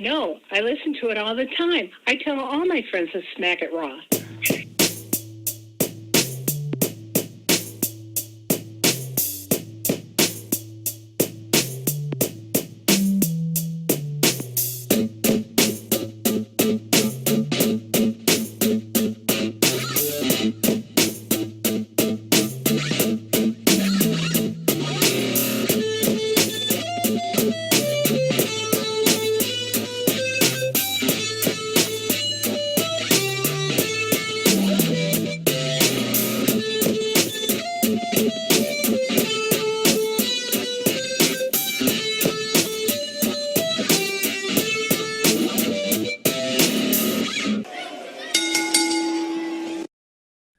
No, I listen to it all the time. I tell all my friends to smack it raw.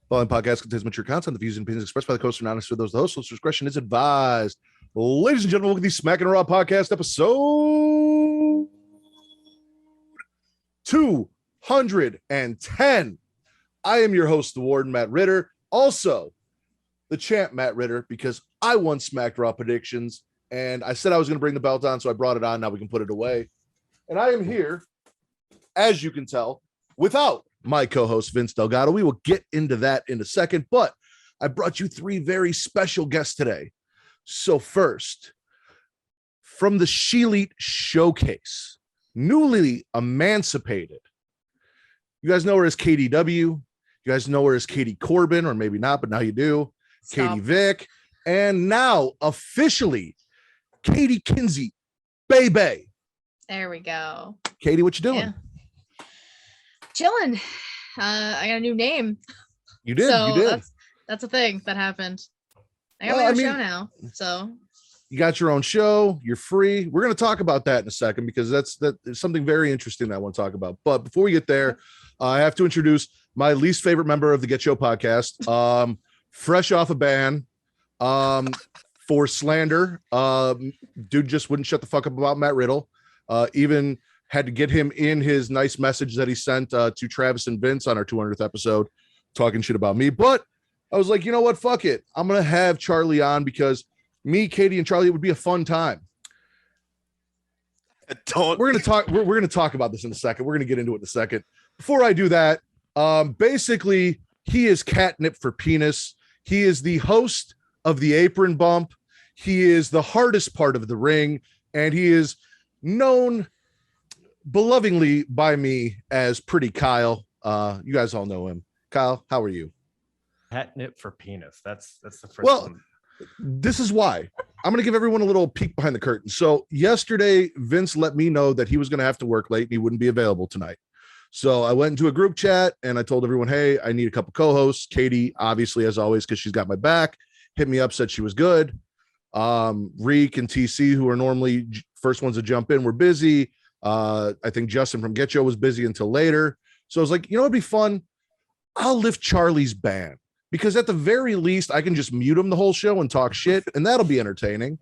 Following podcast contains mature content. The views and opinions expressed by the host are not necessarily those of the host. Listener discretion is advised. Ladies and gentlemen, welcome to the Smackin' Raw podcast episode 210. I am your host, the Warden, Matt Ritter. Also, the champ, Matt Ritter, because I won Smacked Raw predictions, and I said I was going to bring the belt on, so I brought it on. Now we can put it away. And I am here, as you can tell, without my co-host, Vince Delgado. We will get into that in a second, but I brought you three very special guests today. So first, from the She-Elite Showcase, newly emancipated. You guys know her as KDW. You guys know her as Katie Corbin, or maybe not, but now you do. Stop. Katie Vick. And now, officially, Katie Kinsey, Baby. There we go. Katie, what you doing? Yeah. Chilling. I got a new name. You did. So you did. That's a thing that happened. I got Well, my I own mean, show now. So you got your own show. You're free. We're going to talk about that in a second because that's something very interesting that I want to talk about. But before we get there, I have to introduce my least favorite member of the Get Show podcast. Fresh off a ban for slander. Dude just wouldn't shut the fuck up about Matt Riddle. Even had to get him in his nice message that he sent to Travis and Vince on our 200th episode, talking shit about me. But I was like, you know what? Fuck it. I'm going to have Charlie on because me, Katie, and Charlie, it would be a fun time. We're going to talk about this in a second. We're going to get into it in a second. Before I do that, basically, he is catnip for penis. He is the host of the Apron Bump. He is the hardest part of the ring, and he is known belovingly by me as Pretty Kyle. You guys all know him. Kyle, how are you? Catnip for penis. That's the first Well, one. this is why. I'm going to give everyone a little peek behind the curtain. So yesterday, Vince let me know that he was going to have to work late and he wouldn't be available tonight. So I went into a group chat and I told everyone, hey, I need a couple co-hosts. Katie, obviously, as always, because she's got my back, hit me up, said she was good. Reek and TC, who are normally first ones to jump in, were busy. I think Justin from Get Yo was busy until later. So I was like, you know, it'd be fun. I'll lift Charlie's ban because at the very least, I can just mute him the whole show and talk shit, and that'll be entertaining.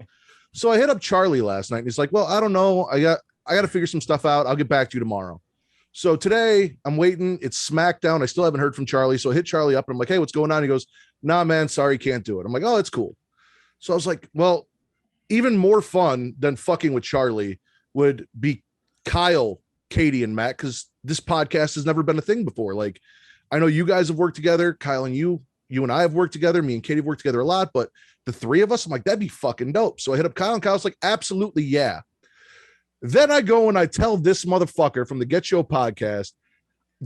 So I hit up Charlie last night, and he's like, well, I don't know. I got to figure some stuff out. I'll get back to you tomorrow. So today I'm waiting. It's SmackDown. I still haven't heard from Charlie. So I hit Charlie up and I'm like, hey, what's going on? He goes, nah, man, sorry, can't do it. I'm like, oh, it's cool. So I was like, well, even more fun than fucking with Charlie would be Kyle, Katie, and Matt, because this podcast has never been a thing before. Like, I know you guys have worked together. Kyle and you and I have worked together. Me and Katie have worked together a lot, but the three of us, I'm like, that'd be fucking dope. So I hit up Kyle, and Kyle's like, absolutely, yeah. Then I go and I tell this motherfucker from the Get Show podcast,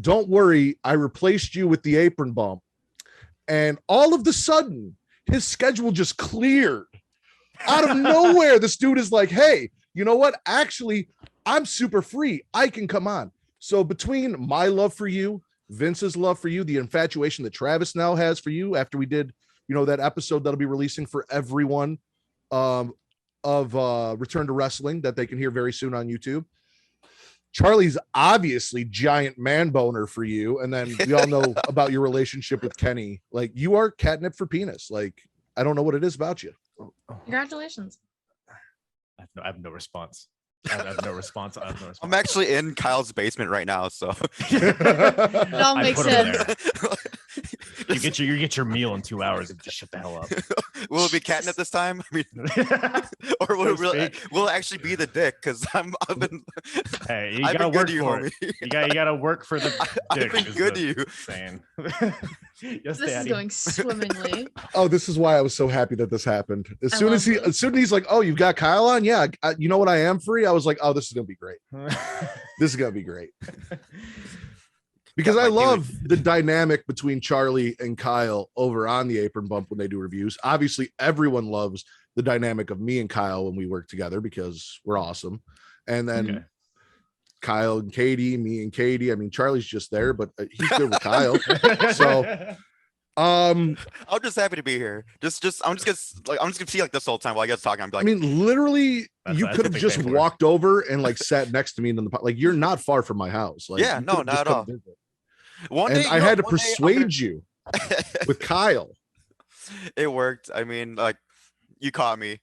don't worry, I replaced you with the Apron Bump. And all of the sudden, his schedule just cleared. Out of nowhere, this dude is like, hey, you know what? Actually, I'm super free. I can come on. So between my love for you, Vince's love for you, the infatuation that Travis now has for you after we did, you know, that episode that'll be releasing for everyone of Return to Wrestling that they can hear very soon on YouTube. Charlie's obviously giant man boner for you. And then we all know about your relationship with Kenny. Like, you are catnip for penis. Like, I don't know what it is about you. congratulations. I have no response. I have no response. I'm actually in Kyle's basement right now, so It all I makes put him sense. there. You get your meal in 2 hours and just shut the hell up. Will it be catnip this time? I mean, or will it actually be the dick? Because I've been. Hey, you I've gotta been work good to you, for homie. it. You gotta work for the dick. I've been good to you. Saying. Yes, This Daddy. is going swimmingly. Oh, this is why I was so happy that this happened. As I soon as love this. he's like, "Oh, you've got Kyle on? Yeah, you know what? I am free." I was like, "Oh, this is gonna be great. This is gonna be great." Because Got I my love the dynamic between Charlie and Kyle over on the Apron Bump when they do reviews. Obviously, everyone loves the dynamic of me and Kyle when we work together because we're awesome. And then Okay. Kyle and Katie, me and Katie. I mean, Charlie's just there, but he's good with Kyle. So, I'm just happy to be here. I'm just gonna see like this whole time while I get talking. I'm I like, mean, literally, That's you what I could have think just they were. walked over and like sat next to me in the like. You're not far from my house. Like, Yeah, you no, could've not just at come all. visit. one And day I had to one day I'm persuade you with Kyle. It worked. I mean, like, you caught me,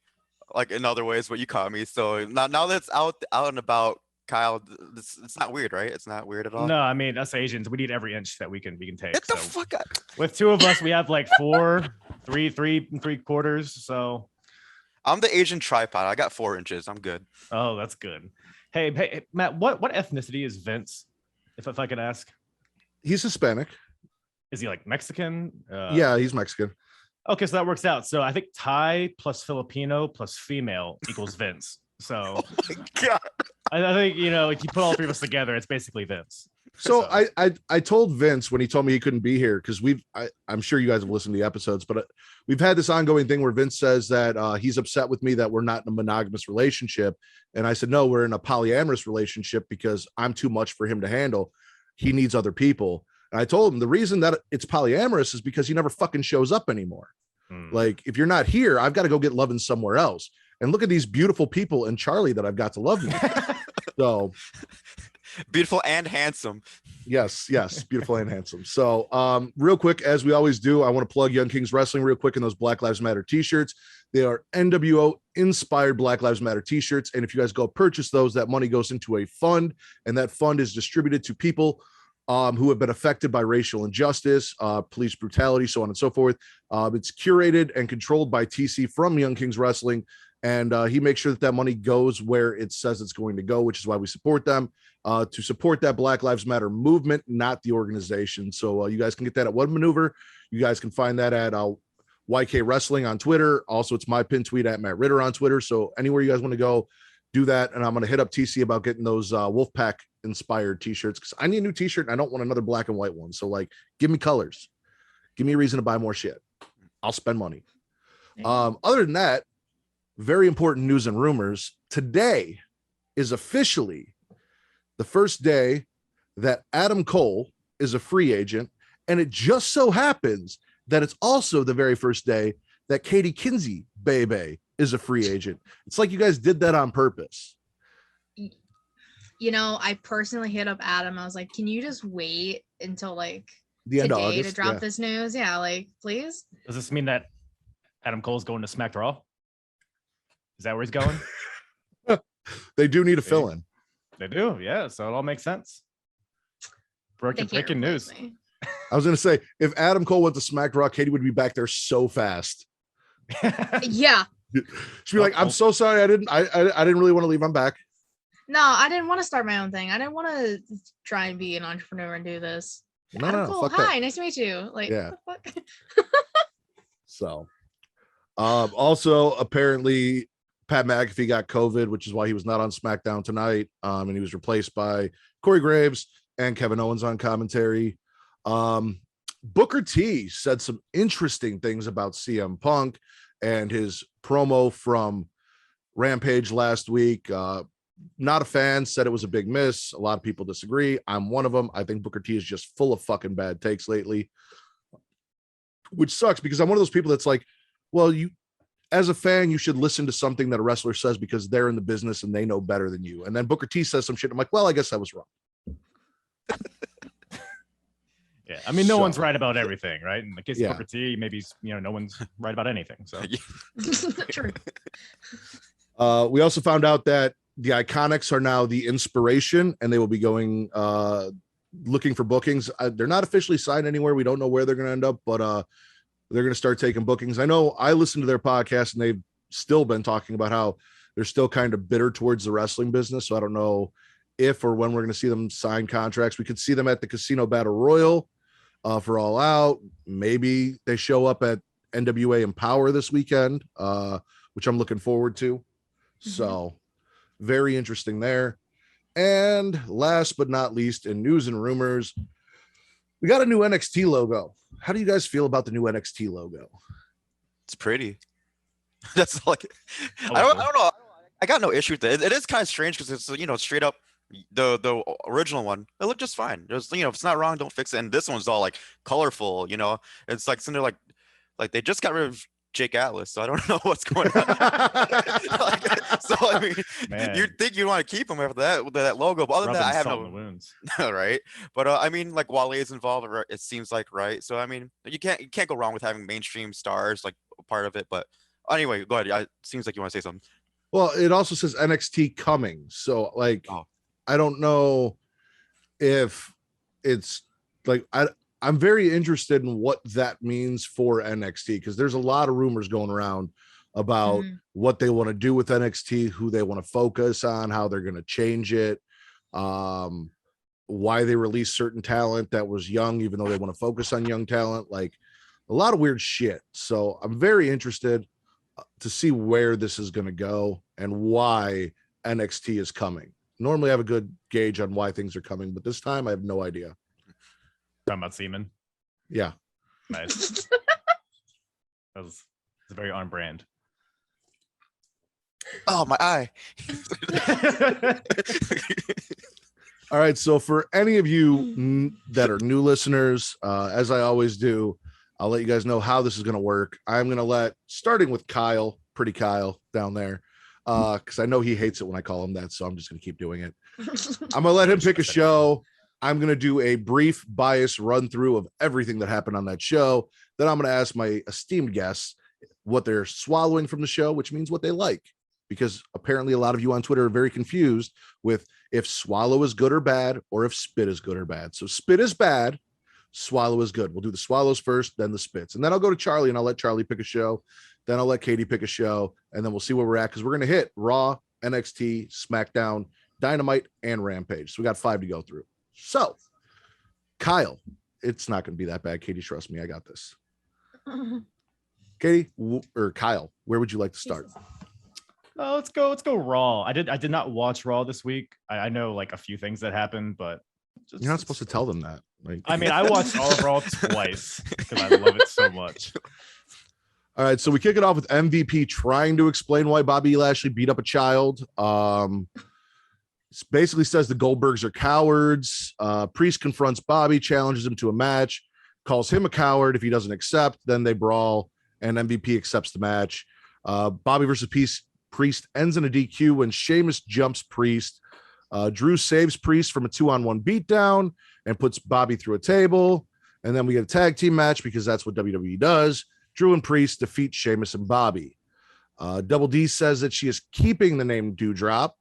like in other ways, but you caught me. So now that it's out and about, Kyle, it's not weird, right? It's not weird at all. No, I mean, us Asians, we need every inch that we can take. Get the So fuck out. with two of us, we have like three and 3/4. So, I'm the Asian tripod. I got 4 inches. I'm good. oh, that's good. Hey, Matt, what ethnicity is Vince? If I could ask, He's Hispanic. is he like Mexican? Yeah, he's Mexican. Okay, so that works out. So I think Thai plus Filipino plus female equals Vince. So God. I think, if you put all three of us together, it's basically Vince. So I told Vince when he told me he couldn't be here because I'm sure you guys have listened to the episodes, but we've had this ongoing thing where Vince says that he's upset with me that we're not in a monogamous relationship, and I said no, we're in a polyamorous relationship because I'm too much for him to handle. He needs other people, and I told him the reason that it's polyamorous is because he never fucking shows up anymore. Like if you're not here, I've got to go get loving somewhere else. And look at these beautiful people and Charlie that I've got to love me. So Beautiful and handsome. yes, beautiful and handsome. So real quick, as we always do, I want to plug Young Kings Wrestling real quick in those Black Lives Matter t-shirts. They are NWO inspired Black Lives Matter t-shirts. And if you guys go purchase those, that money goes into a fund, and that fund is distributed to people who have been affected by racial injustice, police brutality, so on and so forth. It's curated and controlled by TC from Young Kings Wrestling. And he makes sure that money goes where it says it's going to go, which is why we support them, to support that Black Lives Matter movement, not the organization. So you guys can get that at One Maneuver. You guys can find that at YK Wrestling on Twitter. Also, it's my pin tweet at Matt Ritter on Twitter. So anywhere you guys want to go, do that. And I'm going to hit up TC about getting those Wolfpack inspired t-shirts because I need a new t-shirt and I don't want another black and white one. So like, give me colors. Give me a reason to buy more shit. I'll spend money. Other than that, very important news and rumors. Today is officially the first day that Adam Cole is a free agent. And it just so happens that it's also the very first day that Katie Kinsey, baby, is a free agent. It's like you guys did that on purpose. I personally hit up Adam. I was like, can you just wait until like The end of today August, to drop yeah. this news? Yeah, like please. Does this mean that Adam Cole's going to Smack Raw? Is that where he's going? They do need a fill in. They do, yeah. So it all makes sense. They can't Breaking news. replace me. I was going to say, if Adam Cole went to Smack Raw, Katie would be back there so fast. Yeah. She'd be like, "I'm so sorry, I didn't really want to leave. I'm back." No, I didn't want to start my own thing. I didn't want to try and be an entrepreneur and do this. No, Adam no, Cole, fuck that. hi, nice to meet you. Like, Yeah. what the fuck? So, also apparently Pat McAfee got COVID, which is why he was not on SmackDown tonight. And he was replaced by Corey Graves and Kevin Owens on commentary. Booker T said some interesting things about CM Punk and his promo from Rampage last week. Not a fan, said it was a big miss. A lot of people disagree. I'm one of them. I think Booker T is just full of fucking bad takes lately, which sucks because I'm one of those people that's like, well, you, as a fan, you should listen to something that a wrestler says because they're in the business and they know better than you. And then Booker T says some shit. I'm like, well, I guess I was wrong. Yeah, I mean, no So- one's right about everything, right? In the case Yeah. of Booker T, maybe no one's right about anything. So True. We also found out that the Iconics are now the inspiration, and they will be going looking for bookings. They're not officially signed anywhere. We don't know where they're going to end up, but they're going to start taking bookings. I know I listened to their podcast and they've still been talking about how they're still kind of bitter towards the wrestling business. So I don't know if or when we're going to see them sign contracts. We could see them at the Casino Battle Royal for All Out. Maybe they show up at NWA Empower this weekend, which I'm looking forward to. So very interesting there. And last but not least, in news and rumors, we got a new NXT logo. How do you guys feel about the new NXT logo? It's pretty. That's like, I don't know. I got no issue with it. It is kind of strange because it's, you know, straight up the original one. It looked just fine. There's, you know, if it's not wrong, don't fix it. And this one's all like colorful, you know. It's like something like they just got rid of Jake Atlas, so I don't know what's going on. So I mean, Man. you'd think you'd want to keep him after that logo, but other than that, I have Rubbing no salt in the wounds. right. But I mean, like Wale is involved, it seems like, right? So I mean, you can't go wrong with having mainstream stars like a part of it. But anyway, go ahead. It seems like you want to say something. Well, it also says NXT coming. So like, Oh. I don't know if it's like, I'm very interested in what that means for NXT, because there's a lot of rumors going around about what they want to do with NXT, who they want to focus on, how they're going to change it, why they release certain talent that was young, even though they want to focus on young talent, like a lot of weird shit. So I'm very interested to see where this is going to go and why NXT is coming. Normally I have a good gauge on why things are coming, but this time I have no idea. Talking about semen. Yeah. Nice. It's very on brand. Oh, my eye. All right. So for any of you that are new listeners, as I always do, I'll let you guys know how this is going to work. I'm going to starting with Kyle, pretty Kyle down there, because I know he hates it when I call him that. So I'm just going to keep doing it. I'm going to let him pick a show. I'm going to do a brief bias run through of everything that happened on that show. Then I'm going to ask my esteemed guests what they're swallowing from the show, which means what they like, because apparently a lot of you on Twitter are very confused with if swallow is good or bad, or if spit is good or bad. So spit is bad, swallow is good. We'll do the swallows first, then the spits. And then I'll go to Charlie and I'll let Charlie pick a show. Then I'll let Katie pick a show, and then we'll see where we're at, because we're going to hit Raw, NXT, SmackDown, Dynamite, and Rampage. So we got 5 to go through. So, Kyle, it's not going to be that bad. Katie, trust me, I got this. Katie or Kyle, where would you like to start? Oh, let's go Raw. I did not watch Raw this week. I know like a few things that happened, but You're not supposed to tell them that. Like, I mean, I watched all of Raw twice because I love it so much. All right, so we kick it off with MVP trying to explain why Bobby Lashley beat up a child. Basically says the Goldbergs are cowards. Priest confronts Bobby, challenges him to a match, calls him a coward. If he doesn't accept, then they brawl, and MVP accepts the match. Bobby versus Priest ends in a DQ when Sheamus jumps Priest. Drew saves Priest from a 2-on-1 beatdown and puts Bobby through a table. And then we get a tag team match, because that's what WWE does. Drew and Priest defeat Sheamus and Bobby. Double D says that she is keeping the name Dewdrop,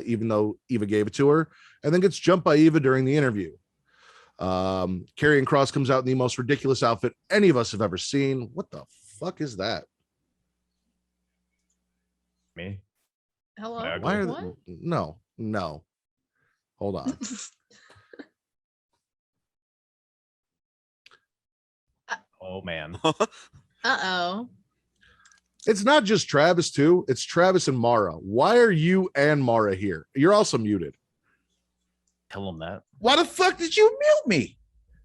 even though Eva gave it to her, and then gets jumped by Eva during the interview. Karrion Kross comes out in the most ridiculous outfit any of us have ever seen. What the fuck is that? Me? Hello? Yeah, Why are What? no. Hold on. Oh man. Uh-oh. It's not just Travis too. It's Travis and Mara. Why are you and Mara here? You're also muted. Tell him that. Why the fuck did you mute me?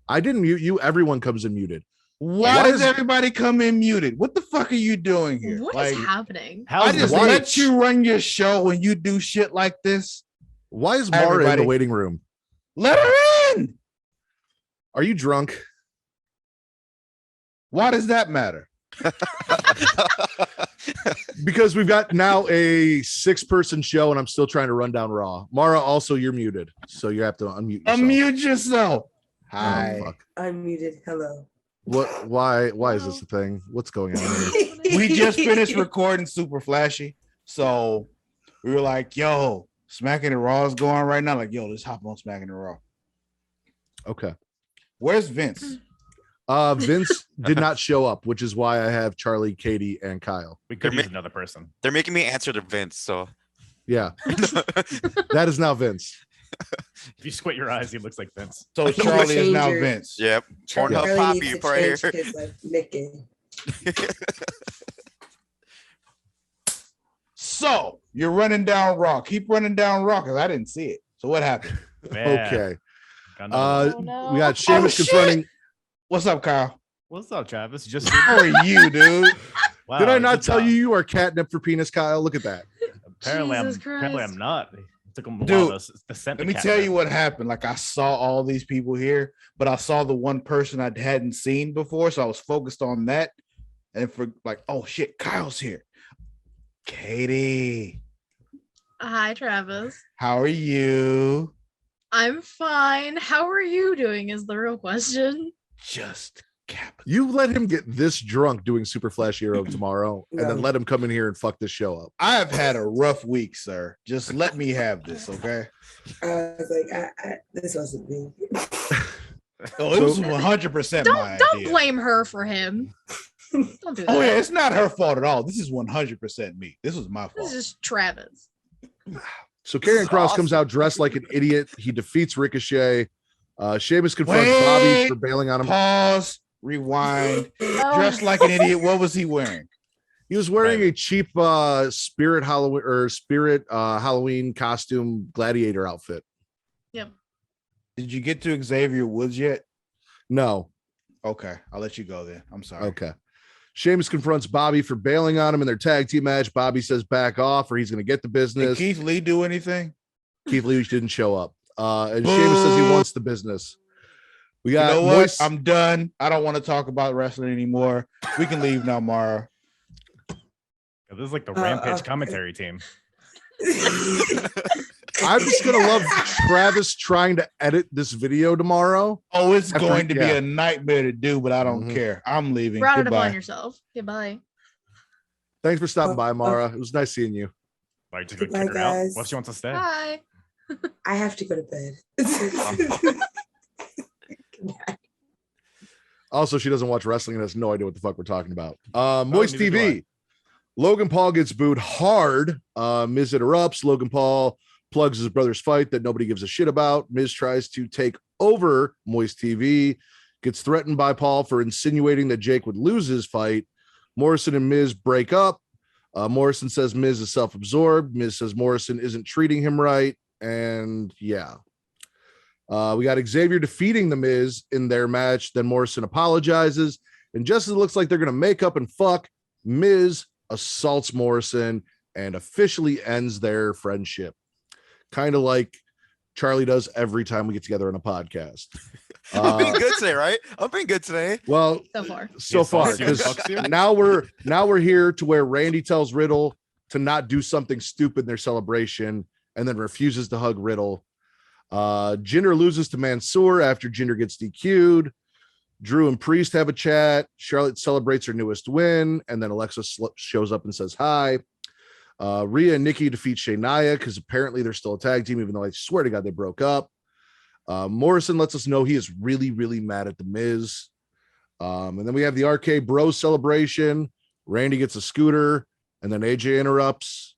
I didn't mute you. Everyone comes in muted. Why does everybody come in muted? What the fuck are you doing here? What is happening? How I just why- let you run your show when you do shit like this. Why is Mara in Everybody. the waiting room? Let her in. Are you drunk? Why does that matter? Because we've got now a 6-person show and I'm still trying to run down Raw. Mara, also you're muted, so you have to unmute yourself. Unmute yourself. Oh, Hi. fuck. I'm muted. Hello. What? Why is this a thing? What's going on here? We just finished recording Super Flashy. So we were like, yo, Smackin' and Raw is going right now. Like, yo, let's hop on Smackin' and Raw. Okay. Where's Vince? Vince did not show up, which is why I have Charlie, Katie, and Kyle. We could They're use ma- another person. They're making me answer to Vince, so Yeah, that is now Vince. If you squint your eyes, he looks like Vince. So Charlie is now Change your- Vince. yep. Charlie Pornhub Poppy needs to right change here. his like licking. So you're running down Raw. Keep running down Raw because I didn't see it. So what happened? Man, Okay. got another one. Oh, no. We got Sheamus shit. confronting. What's up, Kyle? What's up, Travis? Just How are you, dude? wow, Did I good not tell job. you are catnip for penis, Kyle? Look at that. Apparently, Jesus apparently Christ. I'm not. It took him a Dude, while to scent Let the me tell catnip. you what happened. Like I saw all these people here, but I saw the one person I hadn't seen before, so I was focused on that. And for like, oh shit, Kyle's here. Katie, Hi, Travis. how are you? I'm fine. How are you doing? Is the real question. Just cap. You let him get this drunk doing Super Flash Hero tomorrow, and then No. let him come in here and fuck this show up. I have had a rough week, sir. Just let me have this, okay? I was like, this wasn't me. Oh, it was 100% my Don't idea. blame her for him. Don't do that. Oh yeah, it's not her fault at all. This is 100% me. This was my This fault. is just Travis. So Karrion is Kross comes awesome. out dressed like an idiot. He defeats Ricochet. Sheamus confronts Bobby Wait. for bailing on him. Pause, rewind. Oh, Dressed like an idiot. What was he wearing? He was wearing a cheap Spirit Halloween costume gladiator outfit. Did you get to Xavier Woods yet? No. Okay, I'll let you go then. I'm sorry. Okay. Sheamus confronts Bobby for bailing on him in their tag team match. Bobby says back off or he's going to get the Did business. Keith Lee do anything? Keith Lee didn't show up. And Sheamus says he Boo. wants the business. We You got know what? Moist. I'm done. I don't want to talk about wrestling anymore. We can leave now, Mara. This is like the Oh, Rampage okay. commentary team. I'm just going to love Travis trying to edit this video tomorrow. Oh, it's After- going to be yeah. a nightmare to do, but I don't Mhm. care. I'm leaving. brought it upon Goodbye. yourself. Goodbye. Thanks for stopping by, Mara. It was nice seeing you. Like, just go Goodbye, kick her out. guys. What if she wants to stay? Bye. I have to go to bed. Also, she doesn't watch wrestling and has no idea what the fuck we're talking about. Moist neither do TV. Logan Paul gets booed hard. Miz interrupts. Logan Paul plugs his brother's fight that nobody gives a shit about. Miz tries to take over Moist TV, gets threatened by Paul for insinuating that Jake would lose his fight. Morrison and Miz break up. Morrison says Miz is self-absorbed. Miz says Morrison isn't treating him right. And yeah. We got Xavier defeating the Miz in their match. Then Morrison apologizes. And just as it looks like they're going to make up and fuck, Miz assaults Morrison and officially ends their friendship. Kind of like Charlie does every time we get together on a podcast. I'm being good today, right? I'm being good today. Well, So far. so He far, assaults you and because fucks you? now we're here to where Randy tells Riddle to not do something stupid in their celebration and then refuses to hug Riddle. Jinder loses to Mansoor after Jinder gets DQ'd. Drew and Priest have a chat. Charlotte celebrates her newest win, and then Alexa shows up and says hi. Rhea and Nikki defeat Shania because apparently they're still a tag team, even though I swear to God they broke up. Morrison lets us know he is really, really mad at The Miz. And then we have the RK Bros celebration. Randy gets a scooter, and then AJ interrupts.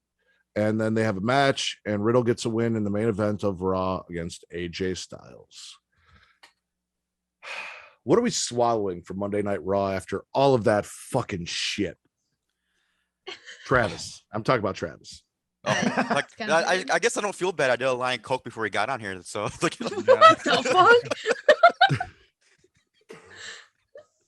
And then they have a match, and Riddle gets a win in the main event of Raw against AJ Styles. What are we swallowing for Monday Night Raw after all of that fucking shit? Travis. I'm talking about Travis. Oh, like, It's kinda weird. I guess I don't feel bad. I did a line Coke before he got on here, so like, What the fuck?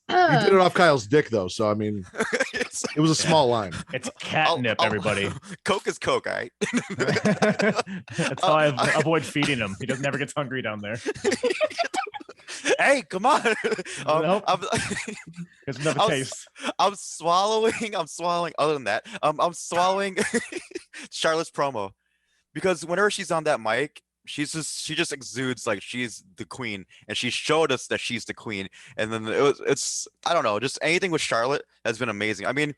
You did it off Kyle's dick, though. So, I mean, it's- it was a small line. It's catnip, I'll- everybody. Coke is Coke, all right? That's how I avoid feeding him. He doesn't never gets hungry down there. Hey, come on. Nope. I'm, There's never I'll- taste. I'm swallowing. Other than that, I'm swallowing Charlotte's promo because whenever she's on that mic, she just exudes like she's the queen, and she showed us that she's the queen. And then it's I don't know, just anything with Charlotte has been amazing. I mean,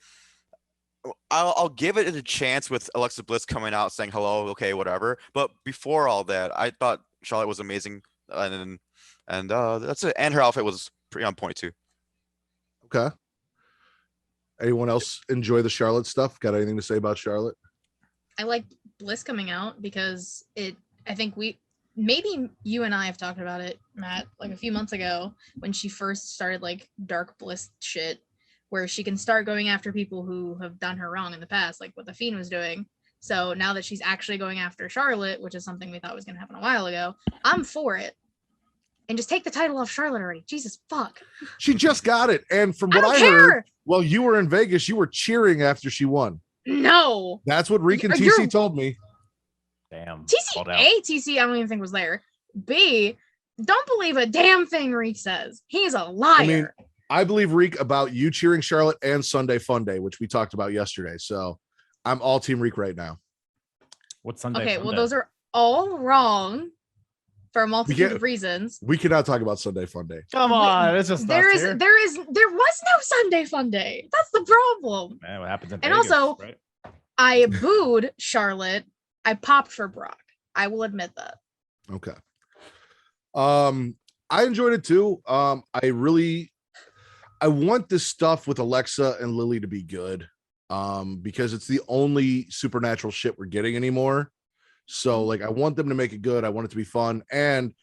I'll give it a chance with Alexa Bliss coming out saying hello, okay, whatever. But before all that, I thought Charlotte was amazing, and then And that's it. And her outfit was pretty on point too. Okay. Anyone else enjoy the Charlotte stuff? Got anything to say about Charlotte? I like Bliss coming out because I think maybe you and I have talked about it, Matt, like a few months ago when she first started like dark Bliss shit, where she can start going after people who have done her wrong in the past, like what the Fiend was doing. So now that she's actually going after Charlotte, which is something we thought was going to happen a while ago, I'm for it. And just take the title off Charlotte already. Jesus fuck. She just got it. And from what I heard, well, you were in Vegas, you were cheering after she won. No. That's what Reek and TC told me. Damn. TC, I don't even think was there. B, don't believe a damn thing Reek says. He's a liar. I mean, I believe Reek about you cheering Charlotte and Sunday Fun Day, which we talked about yesterday. So I'm all team Reek right now. What's Sunday? Okay, well, those are all wrong for a multitude of reasons. We cannot talk about Sunday Fun Day. Come on, it's just there was no Sunday Fun Day. That's the problem. Man, what happens in and Vegas, also, right? I booed Charlotte. I popped for Brock. I will admit that. Okay. I enjoyed it too. I want this stuff with Alexa and Lily to be good. Because it's the only supernatural shit we're getting anymore. So like I want them to make it good. I want it to be fun. And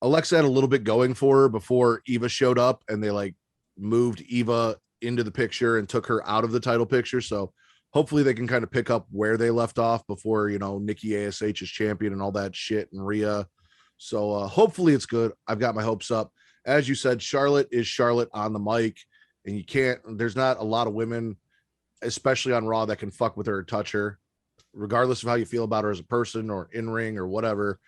Alexa had a little bit going for her before Eva showed up, and they like moved Eva into the picture and took her out of the title picture. So hopefully they can kind of pick up where they left off before, you know, Nikki ASH is champion and all that shit, and Rhea. So hopefully it's good. I've got my hopes up. As you said, Charlotte is Charlotte on the mic, and there's not a lot of women, especially on Raw, that can fuck with her or touch her, regardless of how you feel about her as a person or in ring or whatever.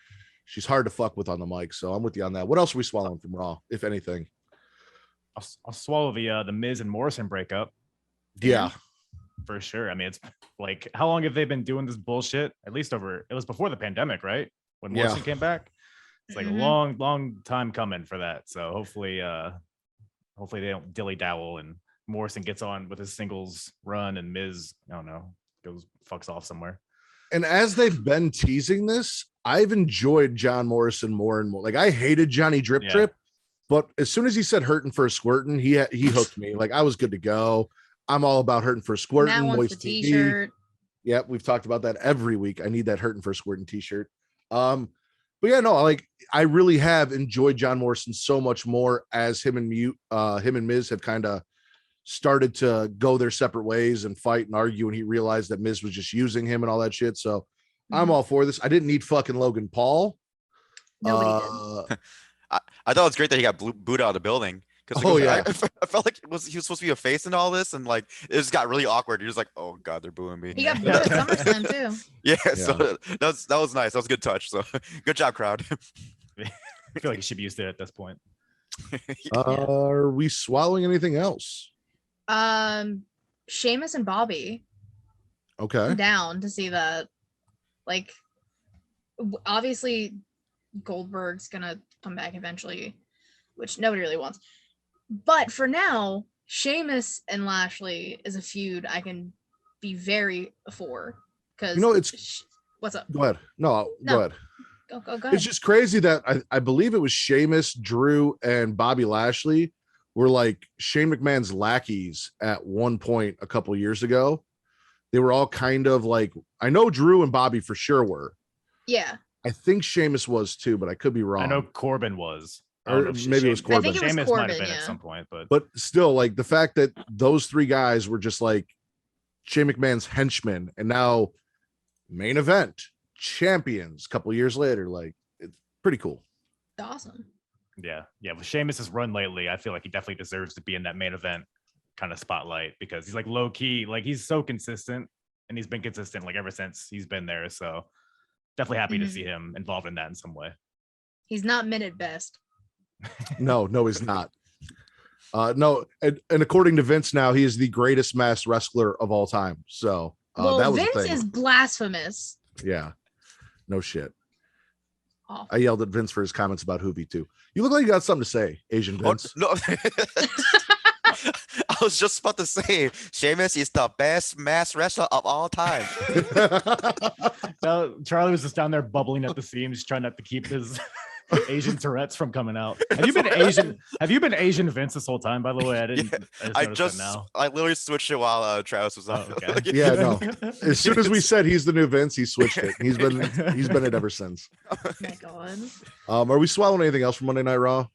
She's hard to fuck with on the mic. So I'm with you on that. What else are we swallowing from Raw, if anything? I'll swallow the Miz and Morrison breakup. Yeah, for sure. I mean, it's like, how long have they been doing this bullshit? At least it was before the pandemic, right? When Morrison came back. It's like a long time coming for that. So hopefully they don't dilly dowel and Morrison gets on with his singles run and Miz, I don't know, fucks off somewhere. And as they've been teasing this, I've enjoyed John Morrison more and more. Like I hated Johnny Drip Trip, but as soon as he said hurting for a squirtin', he hooked me. Like I was good to go. I'm all about hurting for a squirtin'. Matt wants the t-shirt. Yep, we've talked about that every week. I need that hurting for a squirtin' t-shirt. But yeah, no, I really have enjoyed John Morrison so much more as him and Miz have kind of started to go their separate ways and fight and argue, and he realized that Miz was just using him and all that shit. So I'm all for this. I didn't need fucking Logan Paul. Nobody did. I thought it was great that he got booed out of the building. I felt like he was supposed to be a face in all this, and like it just got really awkward. He was like, "Oh God, they're booing me." He got booed at SummerSlam too. Yeah, so that was nice. That was a good touch. So good job, crowd. I feel like he should be used to it at this point. Are we swallowing anything else? Sheamus and Bobby. Okay. I'm down to see that. Like, obviously, Goldberg's gonna come back eventually, which nobody really wants. But for now, Sheamus and Lashley is a feud I can be very for. Because it's what's up? Go ahead. No, go ahead. Go ahead. It's just crazy that I believe it was Sheamus, Drew, and Bobby Lashley were like Shane McMahon's lackeys at one point a couple years ago. They were all kind of like, I know Drew and Bobby for sure were. Yeah. I think Sheamus was too, but I could be wrong. I know Corbin was. Or maybe it was Corbin. I think it was Sheamus Corbin, might have been at some point, but still, like the fact that those three guys were just like Shane McMahon's henchmen, and now main event champions a couple years later, like it's pretty cool. Awesome. Yeah. With Sheamus's run lately, I feel like he definitely deserves to be in that main event kind of spotlight because he's like low key, like he's so consistent, and he's been consistent like ever since he's been there. So definitely happy to see him involved in that in some way. He's not mid at best. No, he's not. No, and according to Vince, now he is the greatest masked wrestler of all time. So that was Vince is blasphemous. Yeah, no shit. Awful. I yelled at Vince for his comments about Hoovy too. You look like you got something to say, Asian Vince. No. I was just about to say, Sheamus is the best masked wrestler of all time. So Charlie was just down there bubbling at the seams, trying not to keep his Asian Tourette's from coming out. Have you been Asian? Have you been Asian Vince this whole time? By the way, I didn't. Yeah, I just noticed that now. I literally switched it while Travis was on. Oh, okay. Yeah, no. As soon as we said he's the new Vince, he switched it. He's been it ever since. Oh my god. Are we swallowing anything else from Monday Night Raw?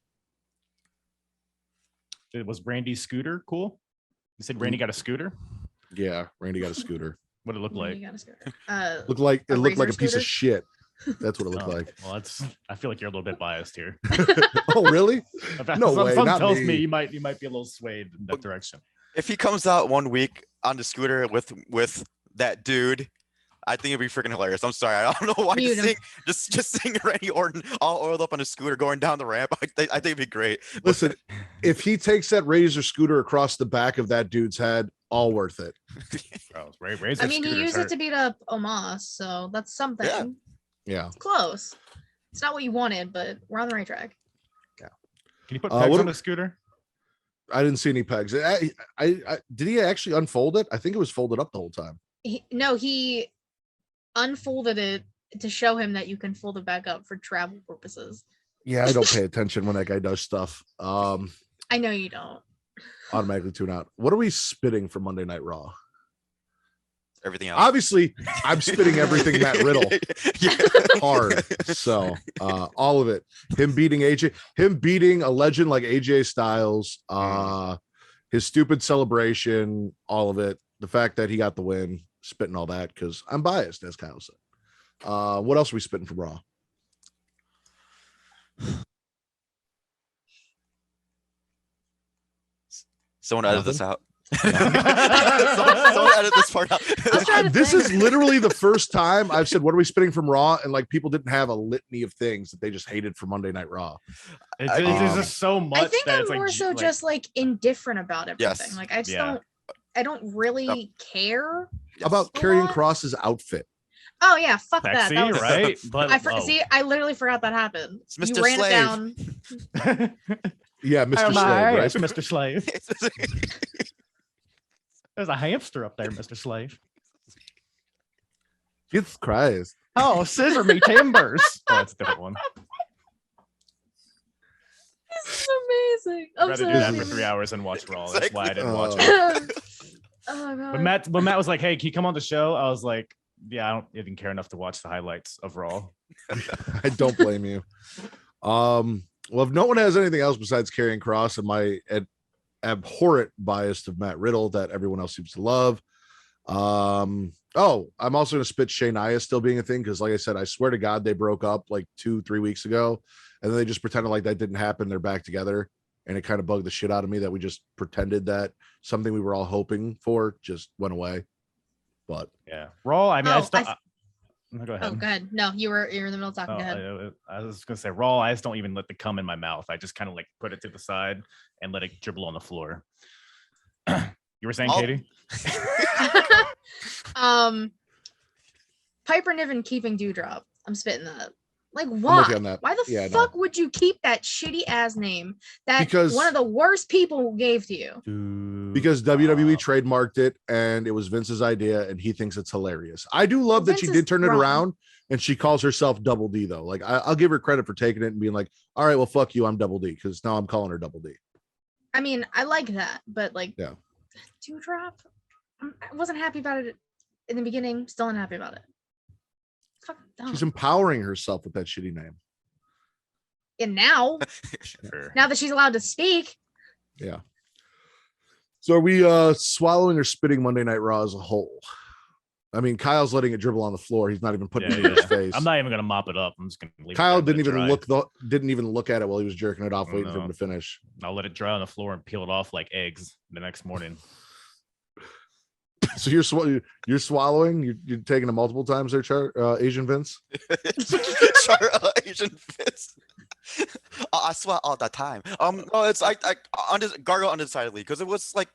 It was Randy's scooter cool? You said Randy got a scooter? Yeah, Randy got a scooter. What did it look like? You gotta scooter. Looked like it looked like a razor piece of scooter? shit. That's what it looked Oh, like. well, that's. I feel like you're a little bit biased here. Oh, really? No way, Some not tells me. me you might be a little swayed in that direction. If he comes out one week on the scooter with that dude, I think it'd be freaking hilarious. I'm sorry, I don't know why. Mute him. Just seeing Randy Orton all oiled up on a scooter going down the ramp. I think it'd be great. Listen, if he takes that razor scooter across the back of that dude's head, all worth it. Bro, Razor I mean, he scooters used hurt. it to beat up Omos, so that's something. Yeah. Yeah. It's close. It's not what you wanted, but we're on the right track. Can you put pegs what on do- the scooter? I didn't see any pegs. I did he actually unfold it? I think it was folded up the whole time. He unfolded it to show him that you can fold it back up for travel purposes. Yeah, I don't pay attention when that guy does stuff. I know you don't. Automatically tune out. What are we spitting for Monday Night Raw? Everything else. Obviously, I'm spitting everything Matt Riddle Yeah. hard. So all of it. Him beating AJ, him beating a legend like AJ Styles, his stupid celebration, all of it. The fact that he got the win, spitting all that because I'm biased, as Kyle said. What else are we spitting from Raw? Someone edit this Nothing? out. someone edit this part out. I was trying to This think. is literally the first time I've said, "What are we spitting from Raw?" And like people didn't have a litany of things that they just hated for Monday Night Raw. It's just so much. I think that I'm it's like, more so like, just like indifferent about everything. Yes. Like I just Yeah. I don't really care. Yes. About A Karrion lot. Kross's outfit. Oh yeah, fuck that. Sexy, That was, right? But See, I literally forgot that happened. It's You Mr. ran Slave. it down. Yeah, Mr. Oh, Slave, my, right? yes, Mr. Slave. There's a hamster up there, Mr. Slave. Jesus Christ. Oh, scissor me timbers. Oh, that's a different one. This is amazing. I'd I'm rather so do that for happy. 3 hours and watch Raw. That's why I didn't watch Oh. it. Oh god. When Matt was like, "Hey, can you come on the show?" I was like, "Yeah, I didn't care enough to watch the highlights of Raw." I don't blame you. Well, if no one has anything else besides Karrion Kross and my abhorrent bias of Matt Riddle that everyone else seems to love. I'm also gonna spit Shania still being a thing because, like I said, I swear to God they broke up like 2-3 weeks ago, and then they just pretended like that didn't happen. They're back together, and it kind of bugged the shit out of me that we just pretended that something we were all hoping for just went away. But Yeah, Raw. I mean, no, go ahead. Oh, go ahead. No, you're in the middle of talking. Oh, Go ahead. I was gonna say Raw. I just don't even let the cum in my mouth. I just kind of like put it to the side and let it dribble on the floor. You were saying, Oh. Katie? Piper Niven keeping Dewdrop. I'm spitting that. Like with why? you on that. Why the Yeah, I know. fuck would you keep that shitty ass name that Because- one of the worst people gave to you? because WWE trademarked it and it was Vince's idea and he thinks it's hilarious. I do love that she Vince did is turn it wrong. around and she calls herself Double D though. Like I'll give her credit for taking it and being like, all right, well, fuck you, I'm Double D, because now I'm calling her Double D. I mean, I like that, but like, Yeah. Dewdrop. I wasn't happy about it in the beginning. Still unhappy about it. Fuck dumb. She's empowering herself with that shitty name. And now Sure. that she's allowed to speak, Yeah. So are we swallowing or spitting Monday Night Raw as a whole? I mean, Kyle's letting it dribble on the floor. He's not even putting it in his face. I'm not even gonna mop it up. I'm just gonna leave Kyle it there and didn't let even it dry. didn't even look at it while he was jerking it off, Oh, waiting for no. him to finish. I'll let it dry on the floor and peel it off like eggs the next morning. So you're swallowing. You're taking it multiple times there, Asian Vince. Asian Vince. I sweat all the time. No, it's I gargle undecidedly because it was like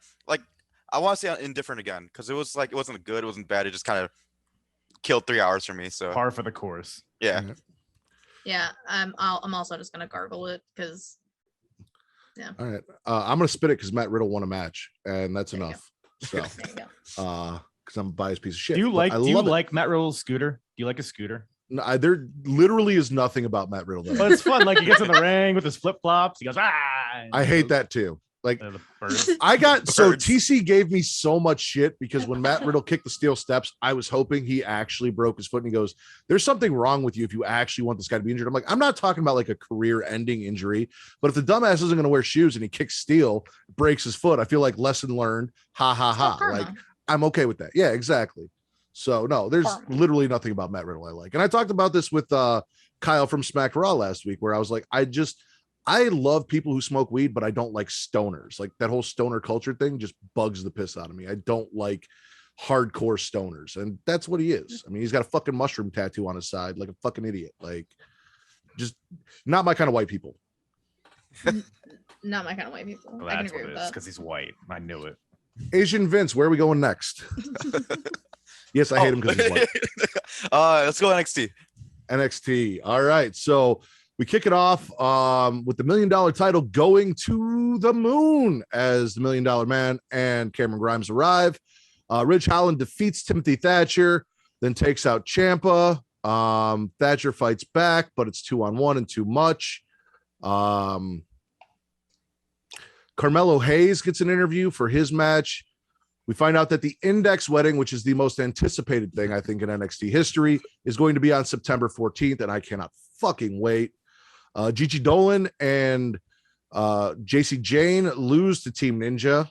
I want to say indifferent again because it was like it wasn't good, it wasn't bad, it just kind of killed 3 hours for me. So Par for the course. yeah, yeah, I'm also just gonna gargle it because All right. I'm gonna spit it because Matt Riddle won a match, and that's There you enough. So there you go. because I'm a biased piece of shit. Do you but like I love it. like Matt Riddle's scooter? Do you like his scooter? There literally is nothing about Matt Riddle that But it's fun. Like he gets in the ring with his flip flops. He goes, ah. I hate that too. Like The birds. I got so Birds. TC gave me so much shit because when Matt Riddle kicked the steel steps, I was hoping he actually broke his foot, and he goes, "There's something wrong with you if you actually want this guy to be injured." I'm like, I'm not talking about like a career-ending injury, but if the dumbass isn't going to wear shoes and he kicks steel, breaks his foot, I feel like lesson learned. Ha ha ha! karma. Like I'm okay with that. Yeah, exactly. So no, there's Karma. literally nothing about Matt Riddle I like, and I talked about this with Kyle from Smack Raw last week, where I was like, I love people who smoke weed, but I don't like stoners. Like that whole stoner culture thing just bugs the piss out of me. I don't like hardcore stoners. And that's what he is. I mean, he's got a fucking mushroom tattoo on his side, like a fucking idiot. Like just not my kind of white people. Not my kind of white people. Well, I can that's what agree it with is that. because he's white. I knew it. Asian Vince, where are we going next? Yes, I hate him because he's white. Let's go NXT. NXT. All right. So we kick it off with the $1 million title going to the moon as the $1 Million Man and Cameron Grimes arrive. Ridge Holland defeats Timothy Thatcher, then takes out Ciampa. Thatcher fights back, but it's 2-on-1 and too much. Carmelo Hayes gets an interview for his match. We find out that the Index wedding, which is the most anticipated thing, I think, in NXT history, is going to be on September 14th, and I cannot fucking wait. Gigi Dolan and JC Jane lose to Team Ninja.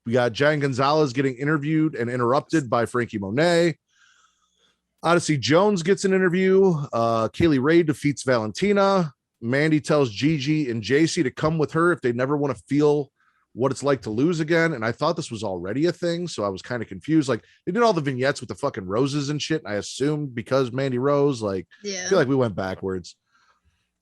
We got Jan Gonzalez getting interviewed and interrupted by Frankie Monet. Odyssey Jones gets an interview. Kaylee Ray defeats Valentina. Mandy tells Gigi and JC to come with her if they never want to feel what it's like to lose again. And I thought this was already a thing, so I was kind of confused. Like they did all the vignettes with the fucking roses and shit. And I assumed because Mandy Rose, like Yeah. I feel like we went backwards.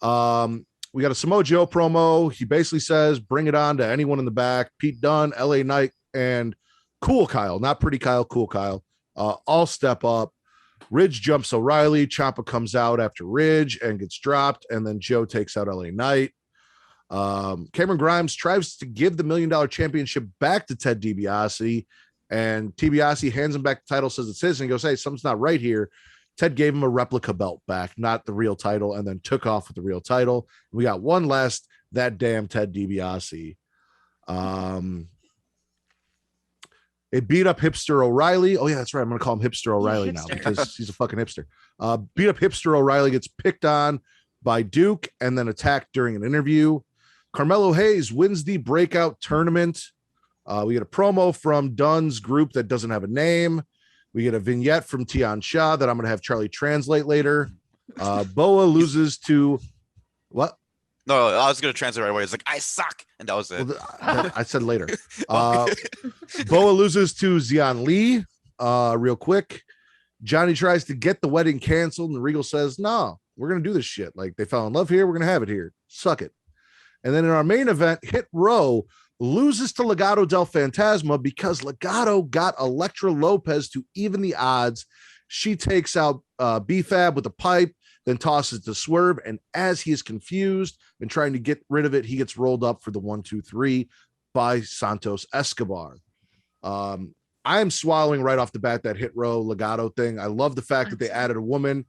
We got a Samoa Joe promo. He basically says, bring it on to anyone in the back. Pete Dunne, LA Knight, and Cool Kyle, not Pretty Kyle, Cool Kyle, all step up. Ridge jumps O'Reilly. Ciampa comes out after Ridge and gets dropped, and then Joe takes out LA Knight. Cameron Grimes tries to give the $1 Million championship back to Ted DiBiase, and DiBiase hands him back the title, says it's his, and he goes, hey, something's not right here. Ted gave him a replica belt back, not the real title, and then took off with the real title. We got one last, that damn Ted DiBiase. It beat up Hipster O'Reilly. Oh, yeah, that's right. I'm going to call him Hipster O'Reilly now because he's a fucking hipster. Beat up Hipster O'Reilly, gets picked on by Duke and then attacked during an interview. Carmelo Hayes wins the breakout tournament. We get a promo from Dunn's group that doesn't have a name. We get a vignette from Tian Sha that I'm going to have Charlie translate later. Boa loses to what? No, I was going to translate right away. It's like, I suck. And that was it. Well, I said later. Boa loses to Xian Lee real quick. Johnny tries to get the wedding canceled, and Regal says, no, we're going to do this shit. Like, they fell in love here. We're going to have it here. Suck it. And then in our main event, Hit Row loses to Legado del Fantasma because Legado got Elektra Lopez to even the odds. She takes out B-Fab with a pipe, then tosses to Swerve, and as he is confused and trying to get rid of it, he gets rolled up for the 1-2-3 by Santos Escobar. I am swallowing right off the bat that Hit Row Legado thing. I love the fact that they added a woman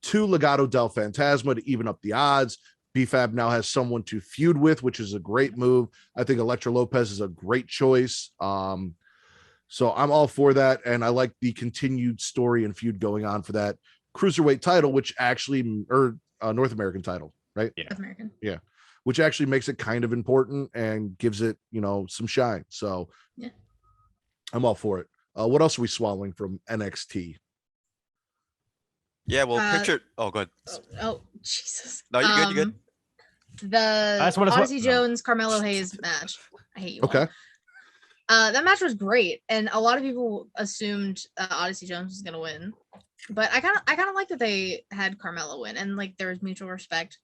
to Legado del Fantasma to even up the odds. B-Fab now has someone to feud with, which is a great move. I think Elektra Lopez is a great choice. So I'm all for that, and I like the continued story and feud going on for that Cruiserweight title, which actually, or North American title, right? Yeah. North American. Yeah, which actually makes it kind of important and gives it, some shine. So yeah, I'm all for it. What else are we swallowing from NXT? Yeah, well, picture. Oh, go ahead. Oh, Jesus. No, you're good. You're good. The just wanna Odyssey Jones Carmelo Hayes match. I hate you. all. Okay. That match was great, and a lot of people assumed Odyssey Jones was gonna win, but I kind of like that they had Carmelo win, and like there was mutual respect,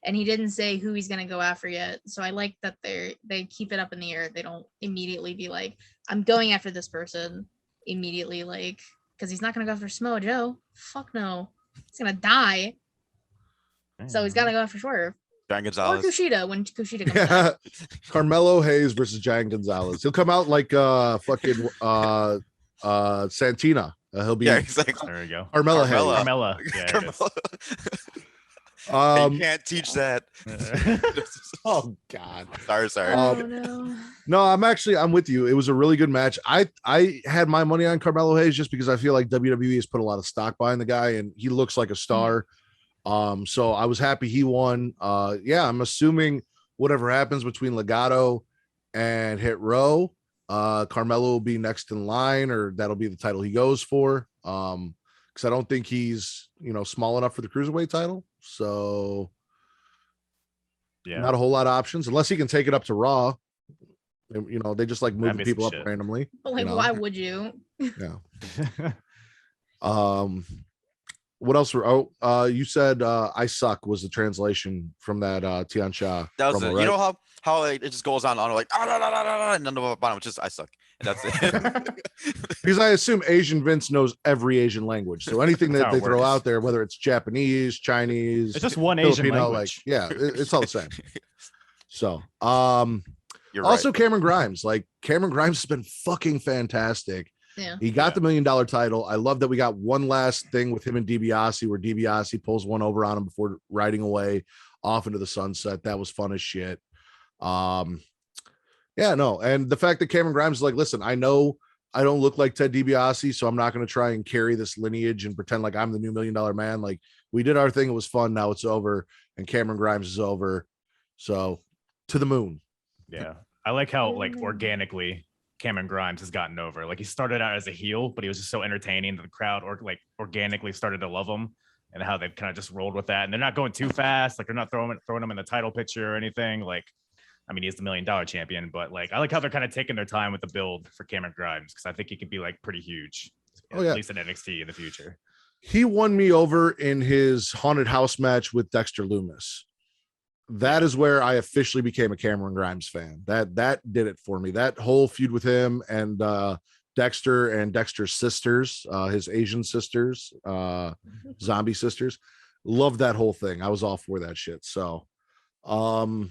and he didn't say who he's gonna go after yet. So I like that they keep it up in the air. They don't immediately be like, I'm going after this person immediately, like, because he's not gonna go after Samoa Joe. Fuck no, he's gonna die. So he's gotta go after Swerve. Jan Or Gonzalez. Kushida when Kushida comes out. Carmelo Hayes versus Jan Gonzalez. He'll come out like fucking Santina He'll be Yeah, exactly. There you go. Carmelo Hayes. Carmella. Yeah, it is. Carmelo. You can't teach that. Oh God. Sorry. Oh no. No, I'm with you. It was a really good match. I had my money on Carmelo Hayes just because I feel like WWE has put a lot of stock behind the guy and he looks like a star. So I was happy he won. Yeah, I'm assuming whatever happens between Legado and Hit Row, Carmelo will be next in line, or that'll be the title he goes for. Because I don't think he's small enough for the cruiserweight title. So Yeah, not a whole lot of options unless he can take it up to Raw. They just like moving people up randomly. But like, why would you? Yeah. What else you said I suck was the translation from that Tian Sha That was promo, it. right? You know how it just goes on like and then the bottom just I suck. And that's it. Because I assume Asian Vince knows every Asian language. So anything that they throw out there, whether it's Japanese, Chinese, it's just one Filipino, Asian language. It's all the same. So You're also right. Cameron Grimes. Like Cameron Grimes has been fucking fantastic. Yeah. He got the $1 million title. I love that we got one last thing with him and DiBiase where DiBiase pulls one over on him before riding away off into the sunset. That was fun as shit. Yeah, no. And the fact that Cameron Grimes is like, listen, I know I don't look like Ted DiBiase, so I'm not going to try and carry this lineage and pretend like I'm the new $1 million man. Like we did our thing. It was fun. Now it's over. And Cameron Grimes is over. So to the moon. Yeah. I like how like organically Cameron Grimes has gotten over. Like he started out as a heel, but he was just so entertaining that the crowd organically started to love him, and how they've kind of just rolled with that. And they're not going too fast. Like they're not throwing him in the title picture or anything. Like, I mean, he's the $1 million champion, but like I like how they're kind of taking their time with the build for Cameron Grimes, because I think he could be like pretty huge, at least in NXT in the future. He won me over in his haunted house match with Dexter Lumis. That is where I officially became a Cameron Grimes fan. That did it for me. That whole feud with him and Dexter and Dexter's sisters, his Asian sisters, zombie sisters. Loved that whole thing. I was all for that shit. So also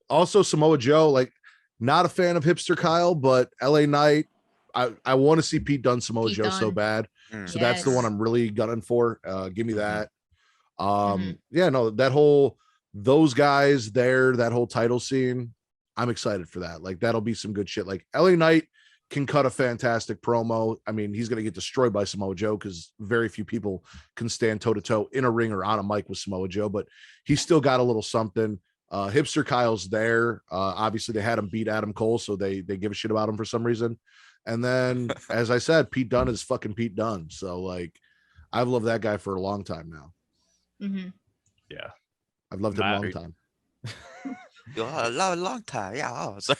Samoa Joe, like not a fan of hipster Kyle, but LA Knight. I want to see Pete Dunne Samoa Joe so bad. So that's the one I'm really gunning for. Give me that. Yeah, no, those guys there, that whole title scene, I'm excited for that. Like that'll be some good shit. Like LA Knight can cut a fantastic promo. I mean, he's going to get destroyed by Samoa Joe because very few people can stand toe to toe in a ring or on a mic with Samoa Joe, but he's still got a little something. Hipster Kyle's there. Obviously they had him beat Adam Cole, so they give a shit about him for some reason. And then, as I said, Pete Dunne is fucking Pete Dunne. So like, I've loved that guy for a long time now. Yeah. I've loved him a long time. A long time. Yeah. Oh, sorry.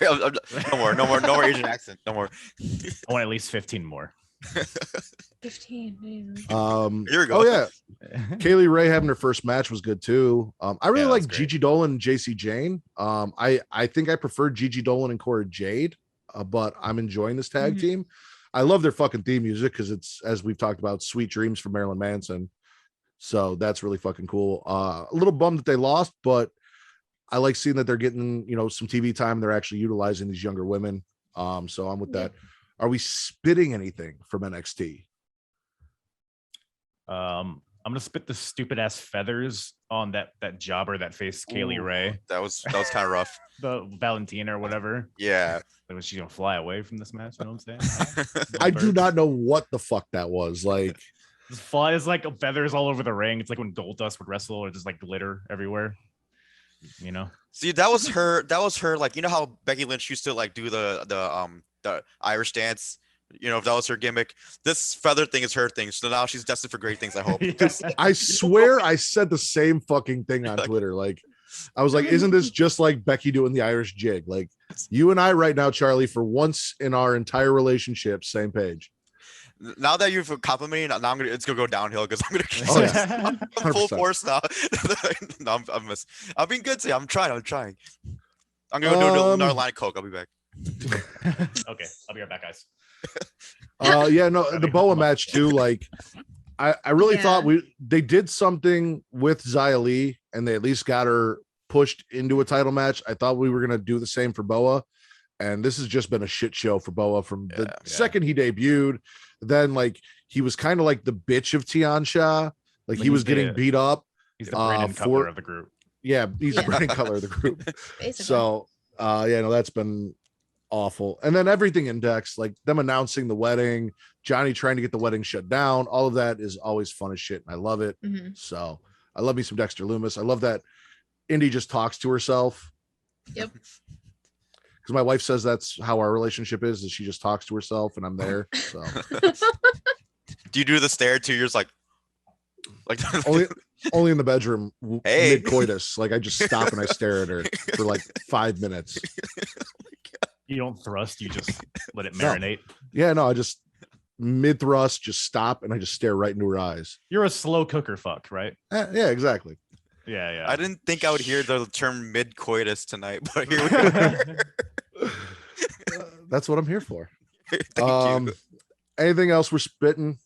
No more Asian accent. No more. I want at least 15 more. 15. Here we go. Oh yeah. Kaylee Ray having her first match was good too. I really like Gigi Dolan and JC Jane. I think I prefer Gigi Dolan and Cora Jade, but I'm enjoying this tag team. I love their fucking theme music because it's, as we've talked about, Sweet Dreams from Marilyn Manson. So that's really fucking cool. A little bummed that they lost, but I like seeing that they're getting, some TV time. They're actually utilizing these younger women. So I'm with that. Are we spitting anything from NXT? I'm gonna spit the stupid ass feathers on that jobber that faced Kaylee Ray. That was kind of rough. The Valentina or whatever. Yeah. Like, was she gonna fly away from this match? You know what I'm saying? I do not know what the fuck that was. Like, this flies like feathers all over the ring. It's like when Goldust would wrestle, or just like glitter everywhere. See, that was her. Like, how Becky Lynch used to like do the Irish dance. If that was her gimmick, this feather thing is her thing. So now she's destined for great things, I hope. I swear I said the same fucking thing on Twitter. Like, I was like, isn't this just like Becky doing the Irish jig? Like, you and I right now, Charlie, for once in our entire relationship, same page. Now that you've complimented me, now it's gonna go downhill because I'm I'm full force now. No, I'm being good today. I'm trying. I'm gonna go do another line of coke. I'll be back. Okay, I'll be right back, guys. Yeah, no, the Boa match too. Like, I really thought they did something with Xia Li, and they at least got her pushed into a title match. I thought we were gonna do the same for Boa, and this has just been a shit show for Boa from the second he debuted. Then like he was kind of like the bitch of Tiansha. Like he was getting beat up. He's the Brandon Cutler of the group. Yeah, he's the Yeah. Brandon Cutler of the group. Basically. So yeah, no, that's been awful. And then everything indexed, like them announcing the wedding, Johnny trying to get the wedding shut down. All of that is always fun as shit. And I love it. Mhm. So I love me some Dexter Loomis. I love that Indy just talks to herself. Yep. Because my wife says that's how our relationship is she just talks to herself and I'm there. So Do you do the stare too? You're just like only in the bedroom Hey. mid coitus. Like I just stop and I stare at her for like 5 minutes. You don't thrust, you just let it No. marinate. Yeah, no, I just mid thrust, just stop and I just stare right into her eyes. You're a slow cooker fuck, right? Yeah, exactly. Yeah. I didn't think I would hear the term mid coitus tonight, but here we are. That's what I'm here for. Thank you. Anything else we're spitting?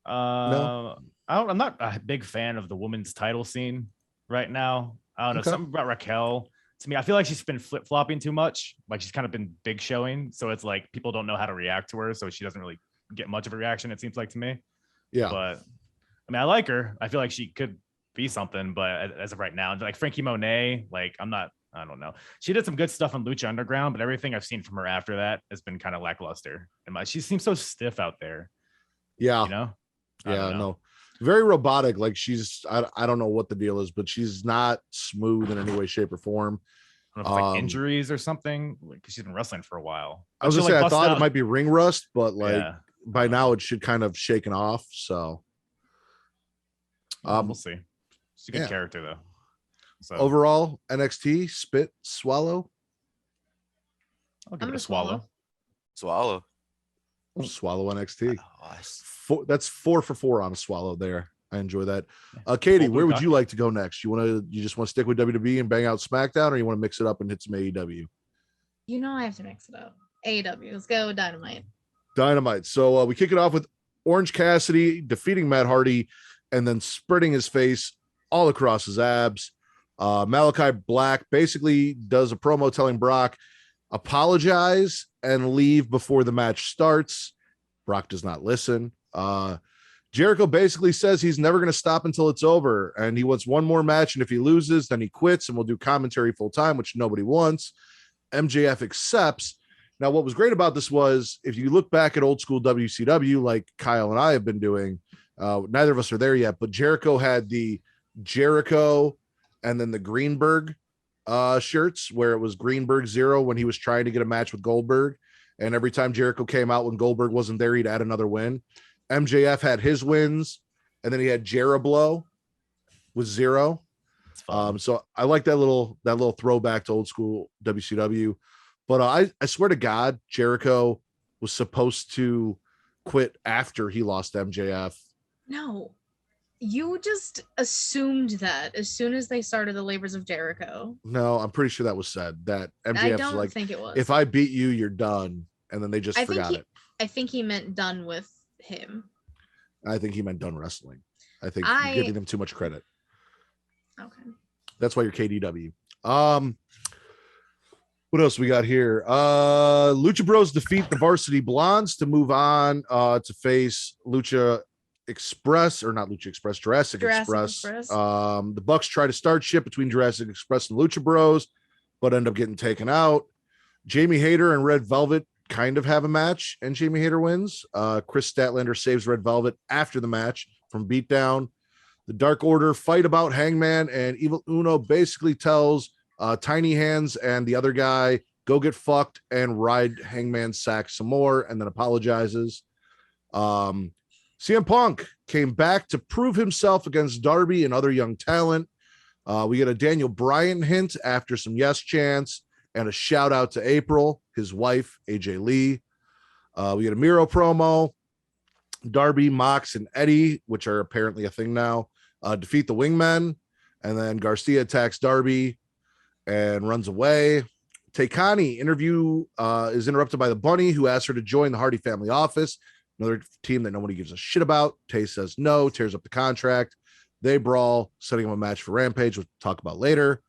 I'm not a big fan of the women's title scene right now. I don't know, Okay. something about Raquel. To me, I feel like she's been flip-flopping too much. Like she's kind of been big showing. So it's like people don't know how to react to her. So she doesn't really get much of a reaction, it seems like to me. Yeah. But I mean, I like her. I feel like she could be something, but as of right now, like Frankie Monet, like I don't know. She did some good stuff on Lucha Underground, but everything I've seen from her after that has been kind of lackluster. And she seems so stiff out there, Yeah. you know? I Yeah, don't know. no. Very robotic. Like I don't know what the deal is, but she's not smooth in any way, shape, or form. I don't know if it's like injuries or something, because she's been wrestling for a while. I was But gonna she'll, say I bust thought out- it might be ring rust, but like Yeah, by now it should kind of shaken off. So we'll see. She's a good yeah. character though. So overall, NXT spit swallow. I'll give I'm it gonna a swallow. Swallow. Swallow NXT. Oh, That's 4 for 4 on a swallow there. I enjoy that. Katie, Full where would blue you like to go next? You just want to stick with WWE and bang out SmackDown, or you want to mix it up and hit some AEW? You know I have to mix it up. AEW. Let's go Dynamite. Dynamite. So we kick it off with Orange Cassidy defeating Matt Hardy and then spreading his face all across his abs. Malachi Black basically does a promo telling Brock, apologize and leave before the match starts. Brock does not listen. Jericho basically says he's never going to stop until it's over, and he wants one more match, and if he loses, then he quits, and we'll do commentary full time, which nobody wants. MJF accepts. Now, what was great about this was, if you look back at old school WCW, like Kyle and I have been doing, neither of us are there yet, but Jericho had the Jericho and then the Greenberg shirts, where it was Greenberg 0 when he was trying to get a match with Goldberg, and every time Jericho came out when Goldberg wasn't there, he'd add another win. MJF had his wins, and then he had Jerablow with 0. So I like that little throwback to old school WCW. But I swear to God, Jericho was supposed to quit after he lost to MJF. No. You just assumed that as soon as they started the Labors of Jericho. No, I'm pretty sure that was said, that I MJF was don't like, think it was. if I beat you, you're done. And then they just forgot it. I think he meant done with him. I think he meant done wrestling. I think I- you're giving them too much credit. Okay. That's why you're KDW. What else we got here? Lucha Bros defeat the Varsity Blondes to move on to face Lucha Express, or not Lucha Express, Jurassic Express. The Bucks try to start shit between Jurassic Express and Lucha Bros, but end up getting taken out. Jamie Hayter and Red Velvet kind of have a match, and Jamie Hayter wins. Chris Statlander saves Red Velvet after the match from beatdown. The Dark Order fight about Hangman, and Evil Uno basically tells Tiny Hands and the other guy, go get fucked and ride Hangman's sack some more, and then apologizes. CM Punk came back to prove himself against Darby and other young talent. We get a Daniel Bryan hint after some yes chants and a shout out to April, his wife, AJ Lee. We get a Miro promo. Darby, Mox, and Eddie, which are apparently a thing now, defeat the Wingmen. And then Garcia attacks Darby and runs away. Takani interview is interrupted by the Bunny, who asks her to join the Hardy family office, another team that nobody gives a shit about. Tay says no, tears up the contract. They brawl, setting up a match for Rampage, which we'll talk about later.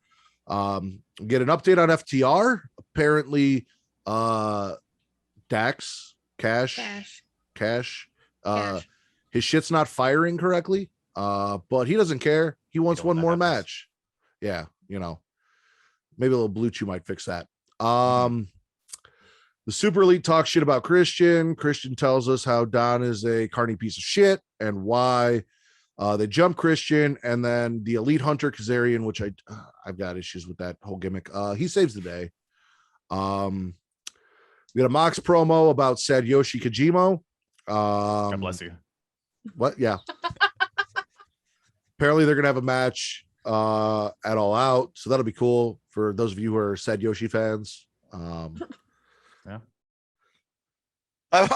Get an update on FTR. Apparently, Dax Cash. Cash. His shit's not firing correctly, but he doesn't care. He wants one more match. Yeah, you know, maybe a little Blue Chew might fix that. The Super Elite talks shit about Christian. Christian tells us how Don is a carny piece of shit and why they jump Christian, and then the Elite Hunter Kazarian, which I've got issues with that whole gimmick. He saves the day. We got a Mox promo about said Yoshi Kojima. God bless you. What? Yeah. Apparently they're gonna have a match at All Out, so that'll be cool for those of you who are said Yoshi fans. Yeah. I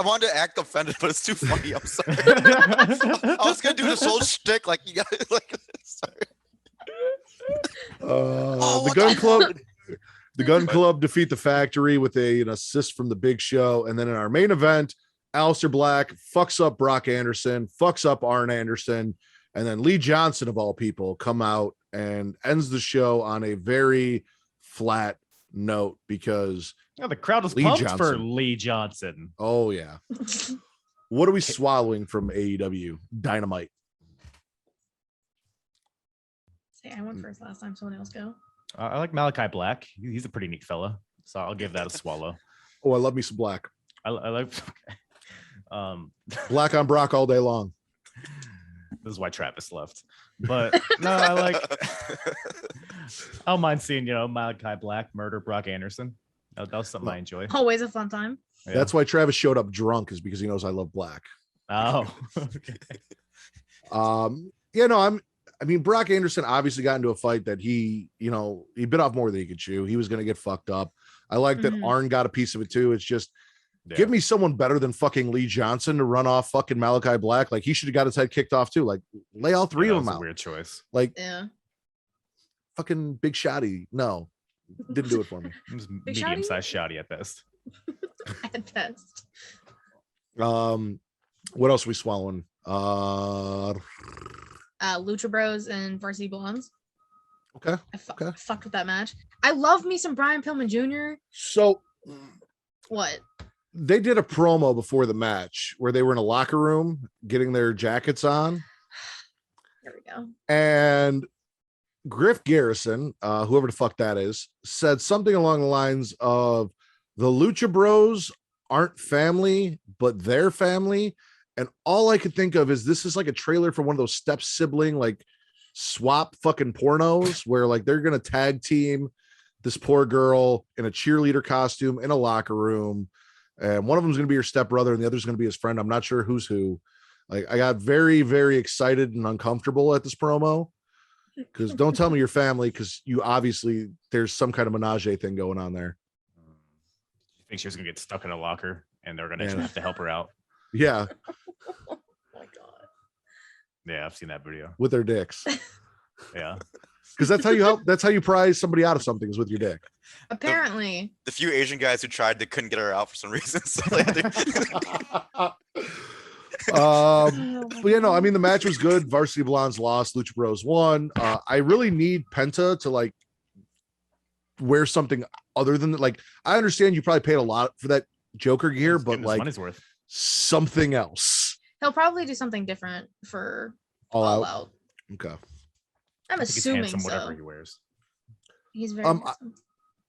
wanted to act offended, but it's too funny. I'm sorry. I was gonna do this whole shtick like you guys like. Sorry. The Gun Club. The Gun Club defeat the Factory with an assist from the Big Show, and then in our main event, Aleister Black fucks up Brock Anderson, fucks up Arn Anderson, and then Lee Johnson of all people come out and ends the show on a very flat note because the crowd was pumped for Lee Johnson. Oh yeah. What are we swallowing from AEW? Dynamite. Say I went first last time. Someone else go. I like Malachi Black. He's a pretty neat fella, so I'll give that a swallow. Oh, I love me some Black. I like Black on Brock all day long. This is why Travis left. But no, I don't mind seeing, Malachi Black murder Brock Anderson. That was something I enjoy. Always a fun time. Yeah. That's why Travis showed up drunk, is because he knows I love Black. Oh, okay. I mean, Brock Anderson obviously got into a fight that he bit off more than he could chew. He was going to get fucked up. I like that Arn got a piece of it too. It's just, give me someone better than fucking Lee Johnson to run off fucking Malachi Black. Like, he should have got his head kicked off too. Like, lay all three of them out. Weird choice. Like, fucking Big Shotty. No, didn't do it for me. It was medium-sized Shotty at best. At best. What else are we swallowing? Lucha Bros and Varsity Blondes. Okay. I fucked with that match. I love me some Brian Pillman Jr. So what? They did a promo before the match where they were in a locker room getting their jackets on. There we go. And Griff Garrison, whoever the fuck that is, said something along the lines of the Lucha Bros aren't family, but they're family. And all I could think of is this is like a trailer for one of those step sibling, like swap fucking pornos where like they're going to tag team this poor girl in a cheerleader costume in a locker room. And one of them is going to be her stepbrother and the other is going to be his friend. I'm not sure who's who. Like, I got very, very excited and uncomfortable at this promo because don't tell me your family, because you obviously there's some kind of menage thing going on there. You think she was going to get stuck in a locker and they're going to have to help her out? Yeah. Oh my god. Yeah, I've seen that video with their dicks. Yeah, because that's how you prize somebody out of something, is with your dick. Apparently, the few Asian guys who tried, they couldn't get her out for some reason. So they had to... I mean, the match was good. Varsity Blondes lost. Lucha Bros won. I really need Penta to like wear something other than like. I understand you probably paid a lot for that Joker gear, but like money's worth. Something else. He'll probably do something different for All Out. Okay. I'm assuming handsome, so. whatever he wears. He's very handsome.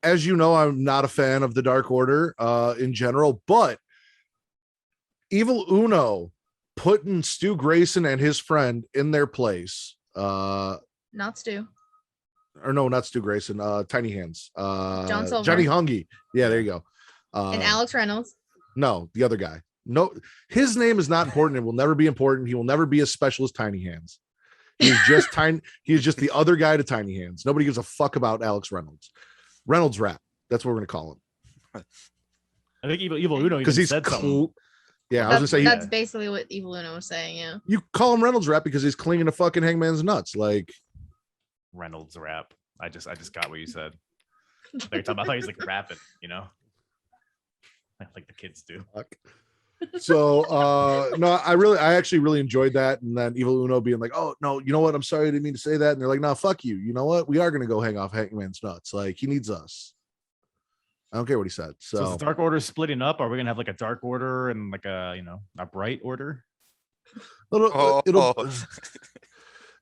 As you know, I'm not a fan of the Dark Order in general, but Evil Uno putting Stu Grayson and his friend in their place. Not Stu. Or no, not Stu Grayson. Tiny Hands. John Silver. Johnny Hungy. Yeah, there you go. And Alex Reynolds. No, the other guy. No, his name is not important. It will never be important. He will never be as special as Tiny Hands. He's just tiny. He's just the other guy to Tiny Hands. Nobody gives a fuck about Alex Reynolds. Reynolds Rap. That's what we're gonna call him. I think Evil Uno because he's said cool. Yeah, I was gonna say that's basically what Evil Uno was saying. Yeah. You call him Reynolds Rap because he's clinging to fucking Hangman's nuts. Like Reynolds Rap. I just got what you said. I thought he was like rapping. Like the kids do. So no, I actually really enjoyed that. And then Evil Uno being like, oh no, you know what, I'm sorry, I didn't mean to say that. And they're like, no, fuck you, you know what, we are gonna go hang off Hangman's nuts, like he needs us. I don't care what he said. So is So the Dark Order splitting up? Are we gonna have like a Dark Order and like a a Bright Order?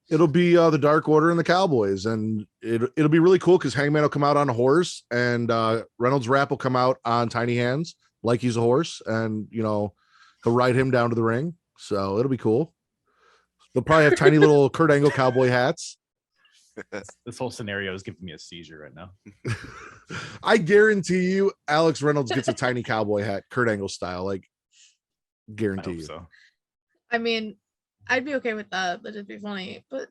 it'll be the Dark Order and the Cowboys, and it'll be really cool because Hangman will come out on a horse, and Reynolds Wrap will come out on tiny hands like he's a horse, and he'll ride him down to the ring. So it'll be cool. They'll probably have tiny little Kurt Angle cowboy hats. This whole scenario is giving me a seizure right now. I guarantee you, Alex Reynolds gets a tiny cowboy hat, Kurt Angle style. Like, I guarantee hope you. so. I mean, I'd be okay with that. That'd be funny. But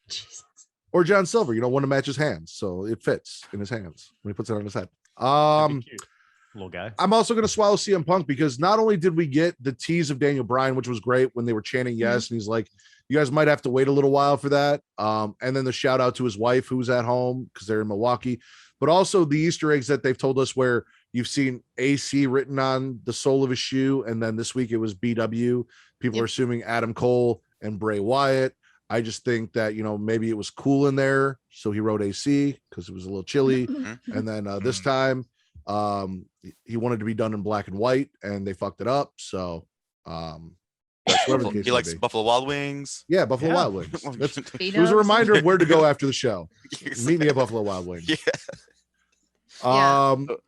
Jesus. Or John Silver, one to match his hands, so it fits in his hands when he puts it on his head. That'd be cute. Little guy. I'm also going to swallow CM Punk because not only did we get the tease of Daniel Bryan, which was great when they were chanting yes, and he's like, you guys might have to wait a little while for that. And then the shout out to his wife who's at home because they're in Milwaukee, but also the Easter eggs that they've told us where you've seen AC written on the sole of his shoe. And then this week it was BW. People are assuming Adam Cole and Bray Wyatt. I just think that, maybe it was cool in there. So he wrote AC because it was a little chilly. And then this time, he wanted to be done in black and white and they fucked it up. So he likes Buffalo Wild Wings. Yeah, Buffalo Wild Wings. It was a reminder of where to go after the show. Meet me at Buffalo Wild Wings. Yeah.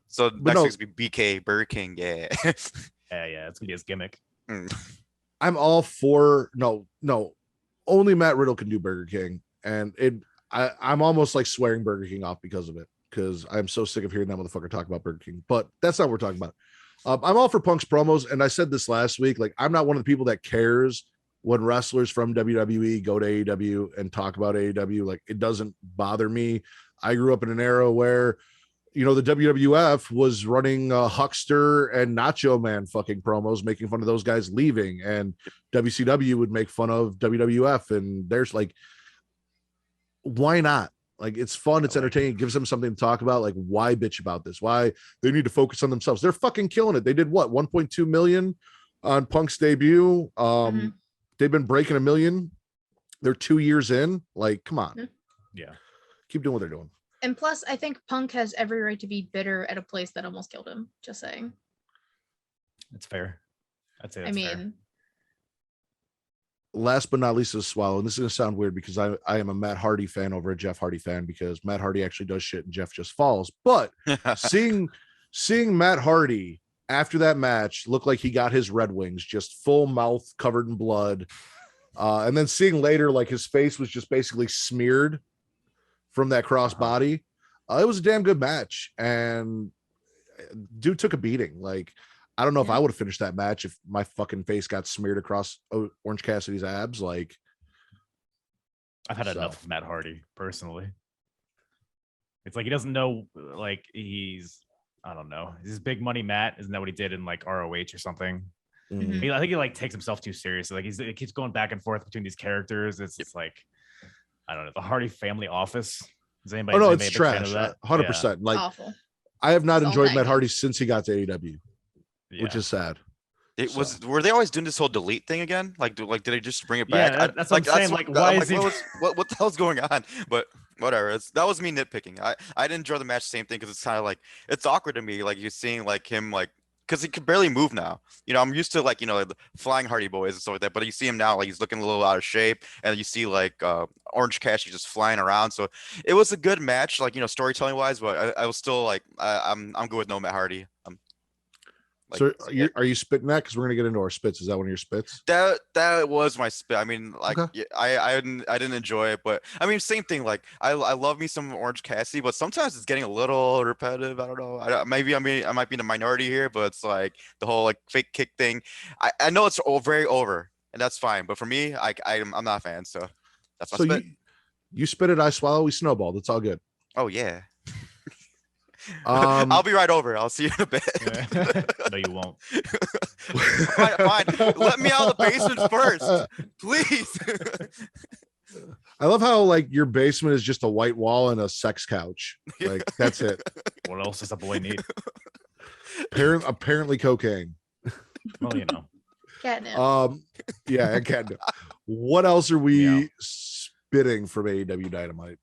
So next week's be BK Burger King. Yeah. Yeah, it's gonna be his gimmick. I'm all for no. Only Matt Riddle can do Burger King, and I'm almost like swearing Burger King off because of it. Because I'm so sick of hearing that motherfucker talk about Burger King, but that's not what we're talking about. I'm all for Punk's promos, and I said this last week. Like, I'm not one of the people that cares when wrestlers from WWE go to AEW and talk about AEW. Like, it doesn't bother me. I grew up in an era where, the WWF was running Huckster and Nacho Man fucking promos, making fun of those guys leaving, and WCW would make fun of WWF. And there's like, why not? Like, it's fun, it's entertaining, it gives them something to talk about. Like, why bitch about this? Why they need to focus on themselves? They're fucking killing it. They did what, 1.2 million on Punk's debut. They've been breaking 1 million. They're 2 years in. Like, come on. Yeah. Keep doing what they're doing. And plus, I think Punk has every right to be bitter at a place that almost killed him. Just saying. That's fair. I'd say that's fair. Last but not least is Swallow, and this is going to sound weird because I am a Matt Hardy fan over a Jeff Hardy fan because Matt Hardy actually does shit and Jeff just falls. But seeing Matt Hardy after that match look like he got his Red Wings, just full mouth covered in blood, and then seeing later like his face was just basically smeared from that crossbody, it was a damn good match, and dude took a beating. Like, I don't know if I would have finished that match if my fucking face got smeared across Orange Cassidy's abs. Like, I've had enough of Matt Hardy personally. It's like he doesn't know, like I don't know. He's big money Matt. Isn't that what he did in like ROH or something? Mm-hmm. I think he like takes himself too seriously. Like he keeps going back and forth between these characters. It's just like, I don't know, the Hardy Family Office. Is anybody? Oh no, anybody it's a big fan trash. of that? 100%. Like, awful. I have not It's all enjoyed Matt negative. Hardy since he got to AEW, which is sad. Were they always doing this whole delete thing again? Like did they just bring it back? Yeah, that's what I'm saying. Like, why is he? What the hell's going on? But whatever. That was me nitpicking. I didn't enjoy the match. Same thing because it's kind of like it's awkward to me. Like you're seeing like him like because he can barely move now. I'm used to like the flying Hardy Boys and stuff like that. But you see him now like he's looking a little out of shape, and you see like Orange Cassidy just flying around. So it was a good match, like storytelling wise. But I was still like I'm good with no Matt Hardy. So are you spitting that? Because we're gonna get into our spits. Is that one of your spits? That was my spit. I mean, like Okay. I didn't enjoy it, but I mean, same thing. Like I love me some Orange Cassidy, but sometimes it's getting a little repetitive. I don't know. I might be in the minority here, but it's like the whole like fake kick thing. I know it's very over, and that's fine. But for me, I'm not a fan. So that's my spit. You spit it, I swallow, we snowball. That's all good. Oh yeah. I'll be right over. I'll see you in a bit. No, you won't. Fine. Let me out of the basement first, please. I love how like your basement is just a white wall and a sex couch. Like that's it. What else does a boy need? Apparently cocaine. Well, Catnip. Yeah, and catnip. What else are we spitting from AEW Dynamite?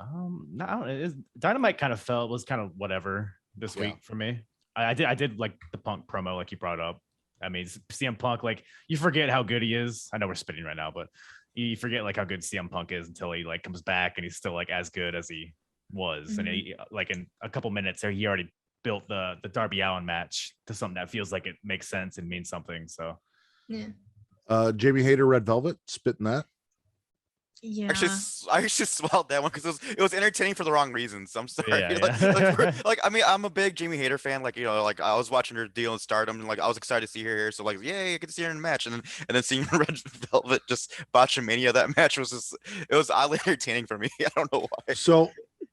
No, I don't, Dynamite kind of was kind of whatever this week for me. I did like the Punk promo, like you brought up. I mean, CM Punk, like you forget how good he is. I know we're spitting right now, but you forget like how good CM Punk is until he like comes back and he's still like as good as he was. And he, like in a couple minutes there, he already built the Darby Allin match to something that feels like it makes sense and means something. So Yeah. Jamie Hayter, Red Velvet, spitting that. Yeah. Actually, I just swallowed that one because it was entertaining for the wrong reasons. I'm sorry. Yeah. Like, I mean, I'm a big Jamie Hayter fan. Like, you know, like I was watching her deal in Stardom, and like I was excited to see her here. So like, yay, I get to see her in a match, and then seeing Red Velvet just botchamania that match was oddly entertaining for me. I don't know why. So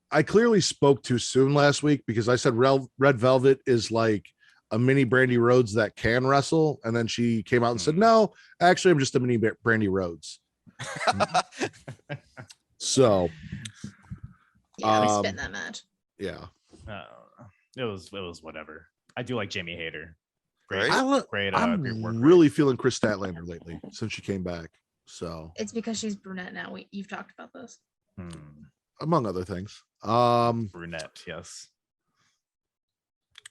I clearly spoke too soon last week because I said Red Velvet is like a mini Brandy Rhodes that can wrestle, and then she came out and said, "No, actually, I'm just a mini Brandy Rhodes." So yeah, we spit in that match. Yeah, it was whatever. I do like Jamie Hayter. Great. I'm great work really feeling Chris Statlander lately since she came back. So It's because she's brunette now. You've talked about this. among other things. Brunette, yes.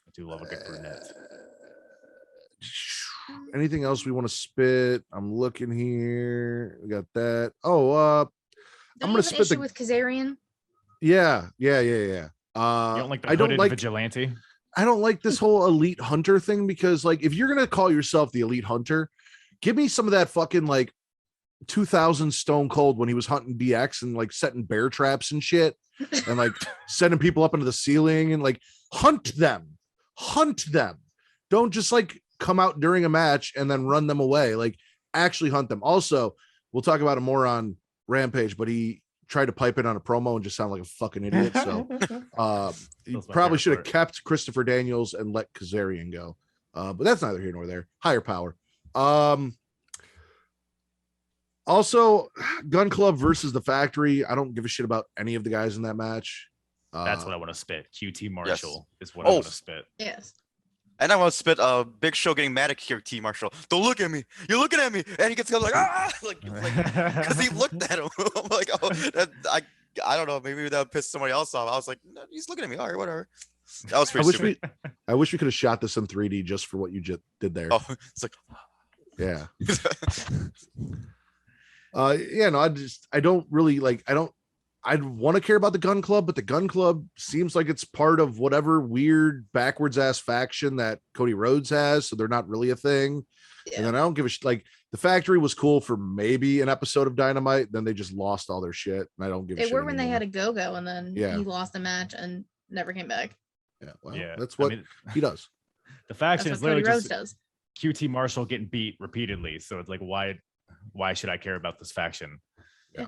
I do love a good brunette. Anything else we want to spit? I'm looking here. We got that. Oh, Don't I'm you gonna have an spit issue with Kazarian? Yeah. You don't like the I don't hooded like vigilante? I don't like this whole elite hunter thing because like if you're gonna call yourself the elite hunter, give me some of that fucking like 2000 Stone Cold when he was hunting DX and like setting bear traps and shit and like sending people up into the ceiling and like hunt them. Don't just like come out during a match and then run them away. Like actually hunt them. Also, we'll talk about it more on Rampage, but he tried to pipe it on a promo and just sound like a fucking idiot. So you probably should have kept Christopher Daniels and let Kazarian go. But that's neither here nor there. Higher power. Also, Gun Club versus the Factory. I don't give a shit about any of the guys in that match. That's what I want to spit. QT Marshall is what I want to spit. Yes. And I want to spit Big Show getting mad at QT Marshall. Don't look at me. You're looking at me. And he gets like, ah, like because he looked at him. I'm like, oh, I don't know. Maybe that pissed somebody else off. I was like, no, he's looking at me. All right, whatever. That was pretty stupid. I wish we could have shot this in 3D just for what you just did there. Oh, it's like, yeah. Yeah, no, I don't really like, I'd want to care about the Gun Club, but the Gun Club seems like it's part of whatever weird backwards ass faction that Cody Rhodes has. So they're not really a thing. Yeah. And then I don't give a shit. Like the Factory was cool for maybe an episode of Dynamite. Then they just lost all their shit. And I don't give a shit. They were when they had a go-go and then he lost the match and never came back. Yeah. Well, that's what he does. The faction is literally Cody just does. QT Marshall getting beat repeatedly. So it's like, why should I care about this faction? Yeah.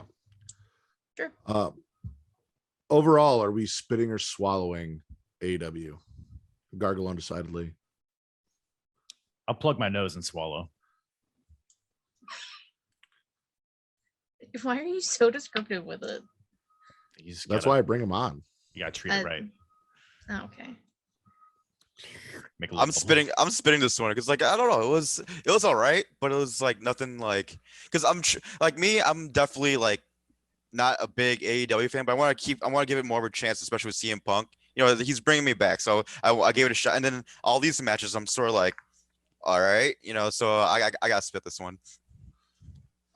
Sure. Overall, are we spitting or swallowing AEW? Gargle undecidedly. I'll plug my nose and swallow. Why are you so descriptive with it? That's why I bring him on. You gotta treat it right. Okay. I'm spitting this one because like I don't know, it was all right, but it was like nothing like because I'm definitely like not a big AEW fan, but I want to give it more of a chance, especially with CM Punk. You know, he's bringing me back, so I gave it a shot, and then all these matches I'm sort of like, all right, you know, so I gotta spit this one.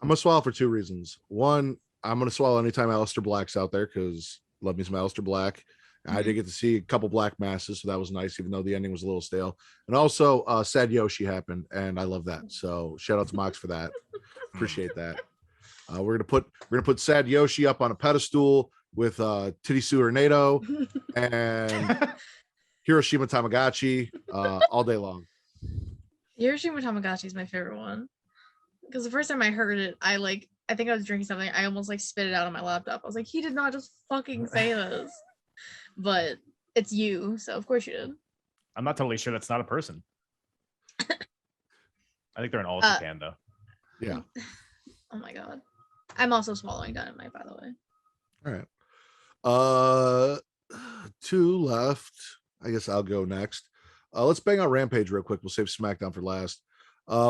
I'm gonna swallow for two reasons. One, I'm gonna swallow anytime Aleister Black's out there because love me some Aleister Black. I did get to see a couple Black masses, so that was nice, even though the ending was a little stale. And also, Sad Yoshi happened, and I love that. So shout out to Mox for that. Appreciate that. We're gonna put Sad Yoshi up on a pedestal with Titty Tornado and Hiroshima Tamagotchi all day long. Hiroshima Tamagotchi is my favorite one because the first time I heard it, I think I was drinking something. I almost like spit it out on my laptop. I was like, he did not just fucking say this. But it's you, so of course you did. I'm not totally sure that's not a person. I think they're in all of Japan, though. Yeah. Oh my god. I'm also swallowing Dynamite, by the way. All right. 2 left. I guess I'll go next. Let's bang on Rampage real quick. We'll save SmackDown for last.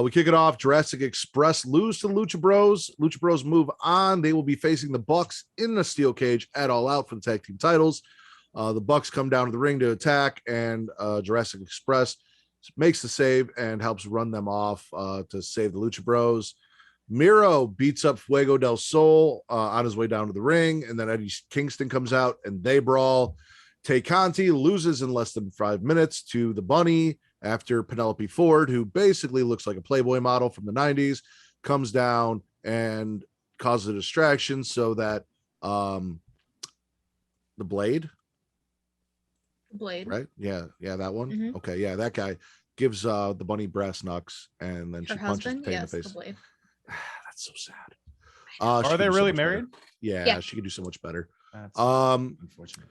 We kick it off. Jurassic Express lose to the Lucha Bros. Lucha Bros move on. They will be facing the Bucks in the steel cage at All Out for the tag team titles. The Bucks come down to the ring to attack, and Jurassic Express makes the save and helps run them off to save the Lucha Bros. Miro beats up Fuego del Sol on his way down to the ring, and then Eddie Kingston comes out and they brawl. Tay Conti loses in less than 5 minutes to the Bunny after Penelope Ford, who basically looks like a Playboy model from the 90s, comes down and causes a distraction so that the Blade, right? Yeah, that one. Mhm. Okay, yeah, that guy gives the Bunny brass knucks, and then Her she punches husband, Tay in the yes, the face. Blade. That's so sad. She Are could they do so really much better. married? Yeah, she could do so much better. That's unfortunate.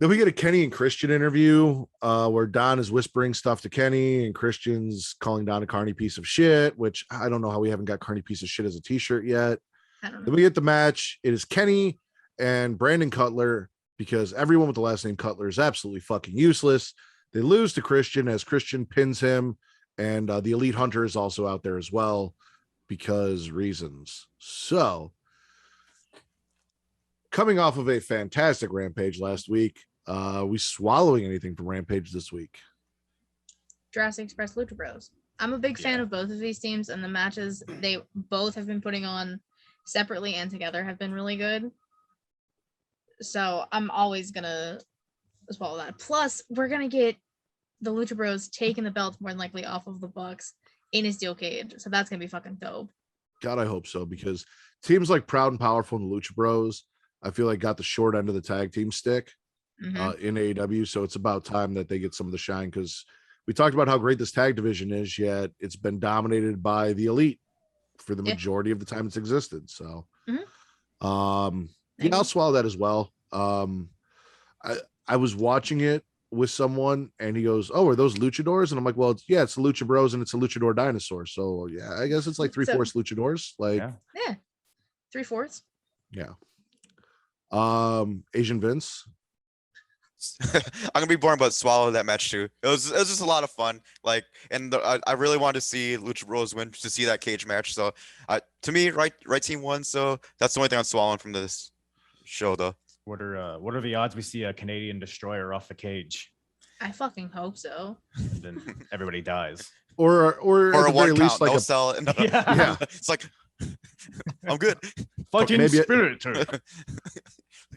Then we get a Kenny and Christian interview where Don is whispering stuff to Kenny and Christian's calling Don a carny piece of shit, which I don't know how we haven't got carny piece of shit as a t-shirt yet. I don't Then know. we get the match. It is Kenny and Brandon Cutler, because everyone with the last name Cutler is absolutely fucking useless. They lose to Christian as Christian pins him, and the Elite Hunter is also out there as well because reasons. So, coming off of a fantastic Rampage last week, we swallowing anything from Rampage this week? Jurassic Express Lucha Bros. I'm a big fan of both of these teams, and the matches they both have been putting on separately and together have been really good. So I'm always gonna swallow that. Plus, we're gonna get the Lucha Bros taking the belts more than likely off of the Bucks in a steel cage. So that's gonna be fucking dope. God, I hope so, because teams like Proud and Powerful and the Lucha Bros, I feel like got the short end of the tag team stick Mhm. in AEW. So it's about time that they get some of the shine, because we talked about how great this tag division is, yet it's been dominated by the Elite for the Yeah. majority of the time it's existed. So Mhm. yeah, I'll swallow that as well. I was watching it with someone and he goes, "Oh, are those luchadors?" And I'm like, "Well, it's the Lucha Bros and it's a luchador dinosaur." So yeah, I guess it's like 3/4 luchadors. Like, Yeah. 3/4. yeah. Asian Vince. I'm gonna be boring, but swallow that match too. It was just a lot of fun. Like, and I really wanted to see Lucha Bros win, to see that cage match. So, to me, right team won. So that's the only thing I'm swallowing from this show, though. What are the odds we see a Canadian destroyer off the cage I fucking hope so. and then everybody dies? Or at Or the a very one least, count, like no a sell. No. Yeah. It's like I'm good. Fucking maybe spirit.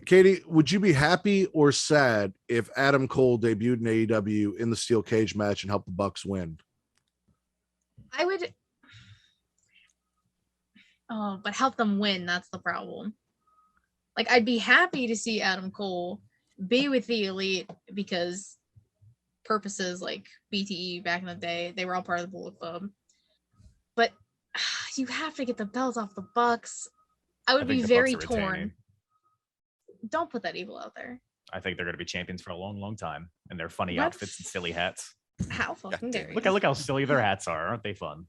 Katie, would you be happy or sad if Adam Cole debuted in AEW in the steel cage match and helped the Bucks win? I would. Oh, but help them win. That's the problem. Like, I'd be happy to see Adam Cole be with the Elite because purposes like BTE back in the day, they were all part of the Bullet Club. But you have to get the belts off the Bucks. I would be very torn. Don't put that evil out there. I think they're going to be champions for a long, long time, and their funny What? outfits and silly hats. How fucking dare you? Look how silly their hats are. Aren't they fun?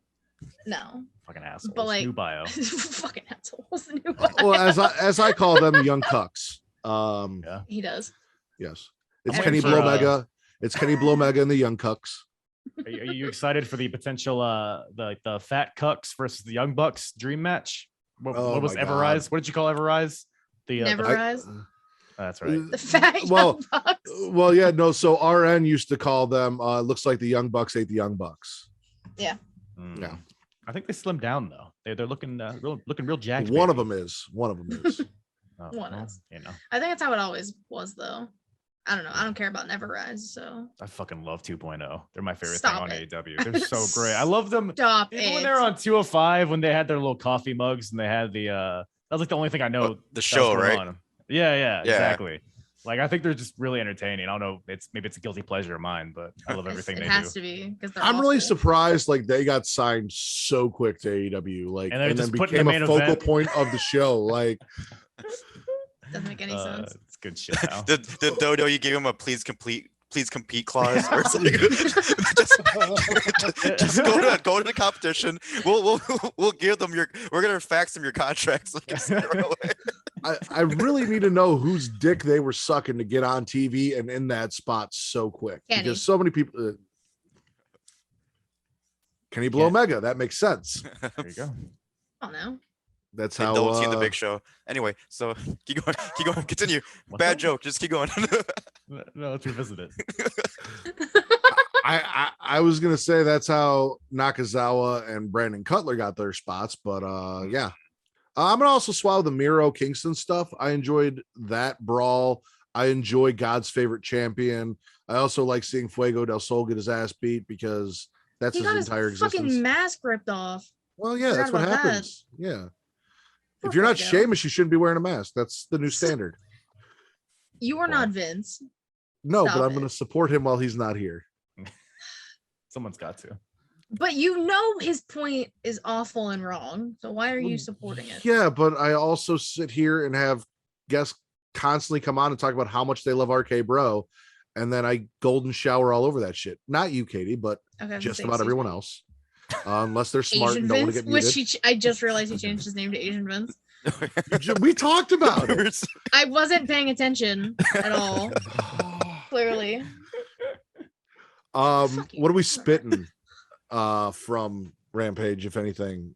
No. Fucking assholes. But like, New bio. fucking assholes. New bio. Well, as I call them, young cucks. Yeah. He does. Yes, it's And Kenny for, Blomega. It's Kenny Blomega and the young cucks. Are you excited for the potential the fat cucks versus the young bucks dream match? What was my God. Everrise? What did you call Everrise? Never the, rise. that's right. The fat well, young bucks. Well, yeah, no. So RN used to call them. Looks like the young bucks ate the young bucks. Yeah. Yeah. I think they slimmed down though. They're looking real jacked. One of baby. them is. One of them is. Oh, One well, is. you know. I think that's how it always was, though. I don't know. I don't care about Never Rise, so I fucking love 2.0. They're my favorite Stop thing on it. AEW. They're so great. I love them. stop Even it. when they were on 205, when they had their little coffee mugs and they had the that was like the only thing I know. The that was show, going right? on. Yeah, Yeah. exactly. Like I think they're just really entertaining. I don't know. Maybe it's a guilty pleasure of mine, but I love everything it they has do. to be because I'm really surprised. Like they got signed so quick to AEW. Like And they're and then just put in the became a main focal event. point of the show. Like Doesn't make any sense. It's good shit now. the Dodo, you gave him a please compete clause or something. just go to the competition. We'll give them we're gonna fax them your contracts. So they can send it away. I really need to know whose dick they were sucking to get on TV and in that spot so quick. Kenny. Because so many people Can he blow Mega? That makes sense. There you go. Oh no. That's They how. don't see the Big Show. Anyway, so keep going, continue. Bad joke. Just keep going. No, let's revisit it. I was gonna say that's how Nakazawa and Brandon Cutler got their spots, but yeah. I'm gonna also swallow the Miro Kingston stuff. I enjoyed that brawl. I enjoy God's favorite champion. I also like seeing Fuego del Sol get his ass beat because that's He his got entire his fucking existence. mask ripped off. Well, yeah, Forgot that's what about that. happens. Yeah. Poor If you're not Fuego. Sheamus, you shouldn't be wearing a mask. That's the new standard. You are not Vince. No, Stop but I'm it. going to support him while he's not here. Someone's got to. But you know his point is awful and wrong. So why are you supporting it? Yeah, but I also sit here and have guests constantly come on and talk about how much they love RK Bro, and then I golden shower all over that shit. Not you, Katie, but Okay, just say about excuse everyone me. else. Unless they're smart Asian and don't want to Vince, get muted. which I just realized he changed his name to Asian Vince. We talked about it. I wasn't paying attention at all. Clearly. What are we spitting from Rampage, if anything?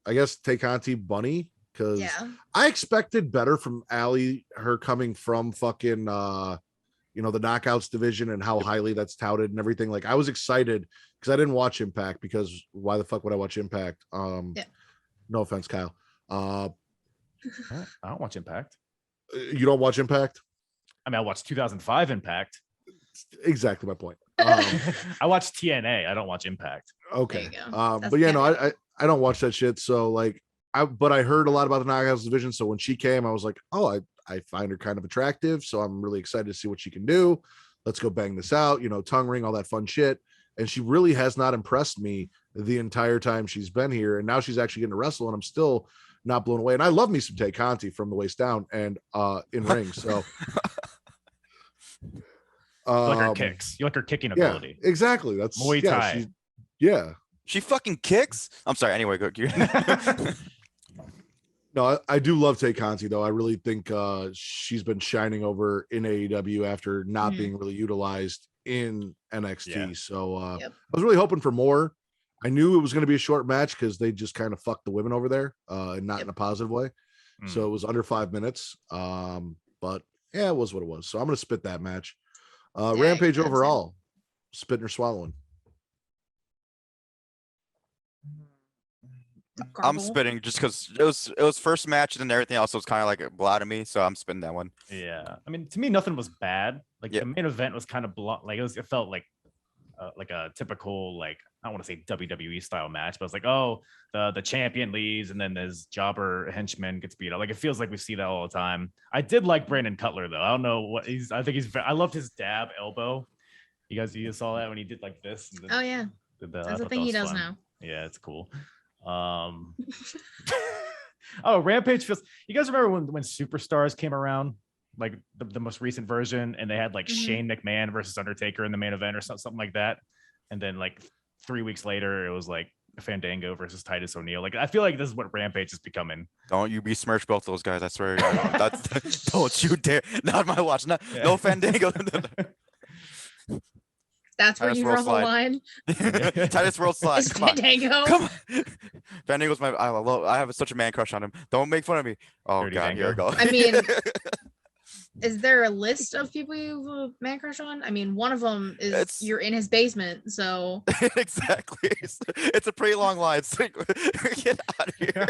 I guess Tay Bunny, because Yeah. I expected better from Allie, her coming from fucking the knockouts division and how highly that's touted and everything. Like, I was excited because I didn't watch Impact, because why the fuck would I watch Impact? Yeah. No offense, Kyle. I don't watch Impact. You don't watch Impact? I mean, I watched 2005 Impact. Exactly my point. I watch TNA. I don't watch Impact. Okay. There you go. That's But yeah, the no, idea. I don't watch that shit. So like, but I heard a lot about the knockouts division. So when she came, I was like, oh, I find her kind of attractive. So I'm really excited to see what she can do. Let's go bang this out, tongue ring, all that fun shit. And she really has not impressed me the entire time she's been here. And now she's actually getting to wrestle, and I'm still not blown away. And I love me some Tay Conti from the waist down and in ring. So You like her kicks. You like her kicking ability. Yeah, exactly. That's Muay Thai. Yeah. She fucking kicks. I'm sorry. Anyway, go. No, I do love Tay Conti, though. I really think she's been shining over in AEW after not being really utilized in NXT. Yeah. So I was really hoping for more. I knew it was going to be a short match because they just kind of fucked the women over there, and not in a positive way. So it was under 5 minutes. But yeah, it was what it was. So I'm going to spit that match. Rampage overall, spitting or swallowing? I'm spitting just because it was first match, and then everything else was kind of like blah to me. So I'm spitting that one. Yeah, I mean, to me, nothing was bad. Like the main event was kind of like it felt like a typical, like, I don't want to say WWE style match, but it's like, oh, the champion leaves and then his jobber henchman gets beat up. Like, it feels like we see that all the time. I did like Brandon Cutler though. I don't know what I loved his dab elbow. You saw that when he did like this. Oh yeah, that's the thing he does now. Yeah, it's cool. Oh, Rampage feels. You guys remember when Superstars came around, like the most recent version, and they had like Shane McMahon versus Undertaker in the main event or something like that, and then like 3 weeks later it was like Fandango versus Titus O'Neil. Like, I feel like this is what Rampage is becoming. Don't you besmirch both those guys? I swear. Don't you dare! Not my watch. No Fandango. That's where Titus you World draw the Slide. line. Titus World Slide. Is Come on. Fandango. Come on. Fandango's I have such a man crush on him. Don't make fun of me. Oh Dirty God, Dango. here we go. I mean, is there a list of people you've man crush on? I mean, one of them is you're in his basement, so Exactly. It's a pretty long line. So get out of here.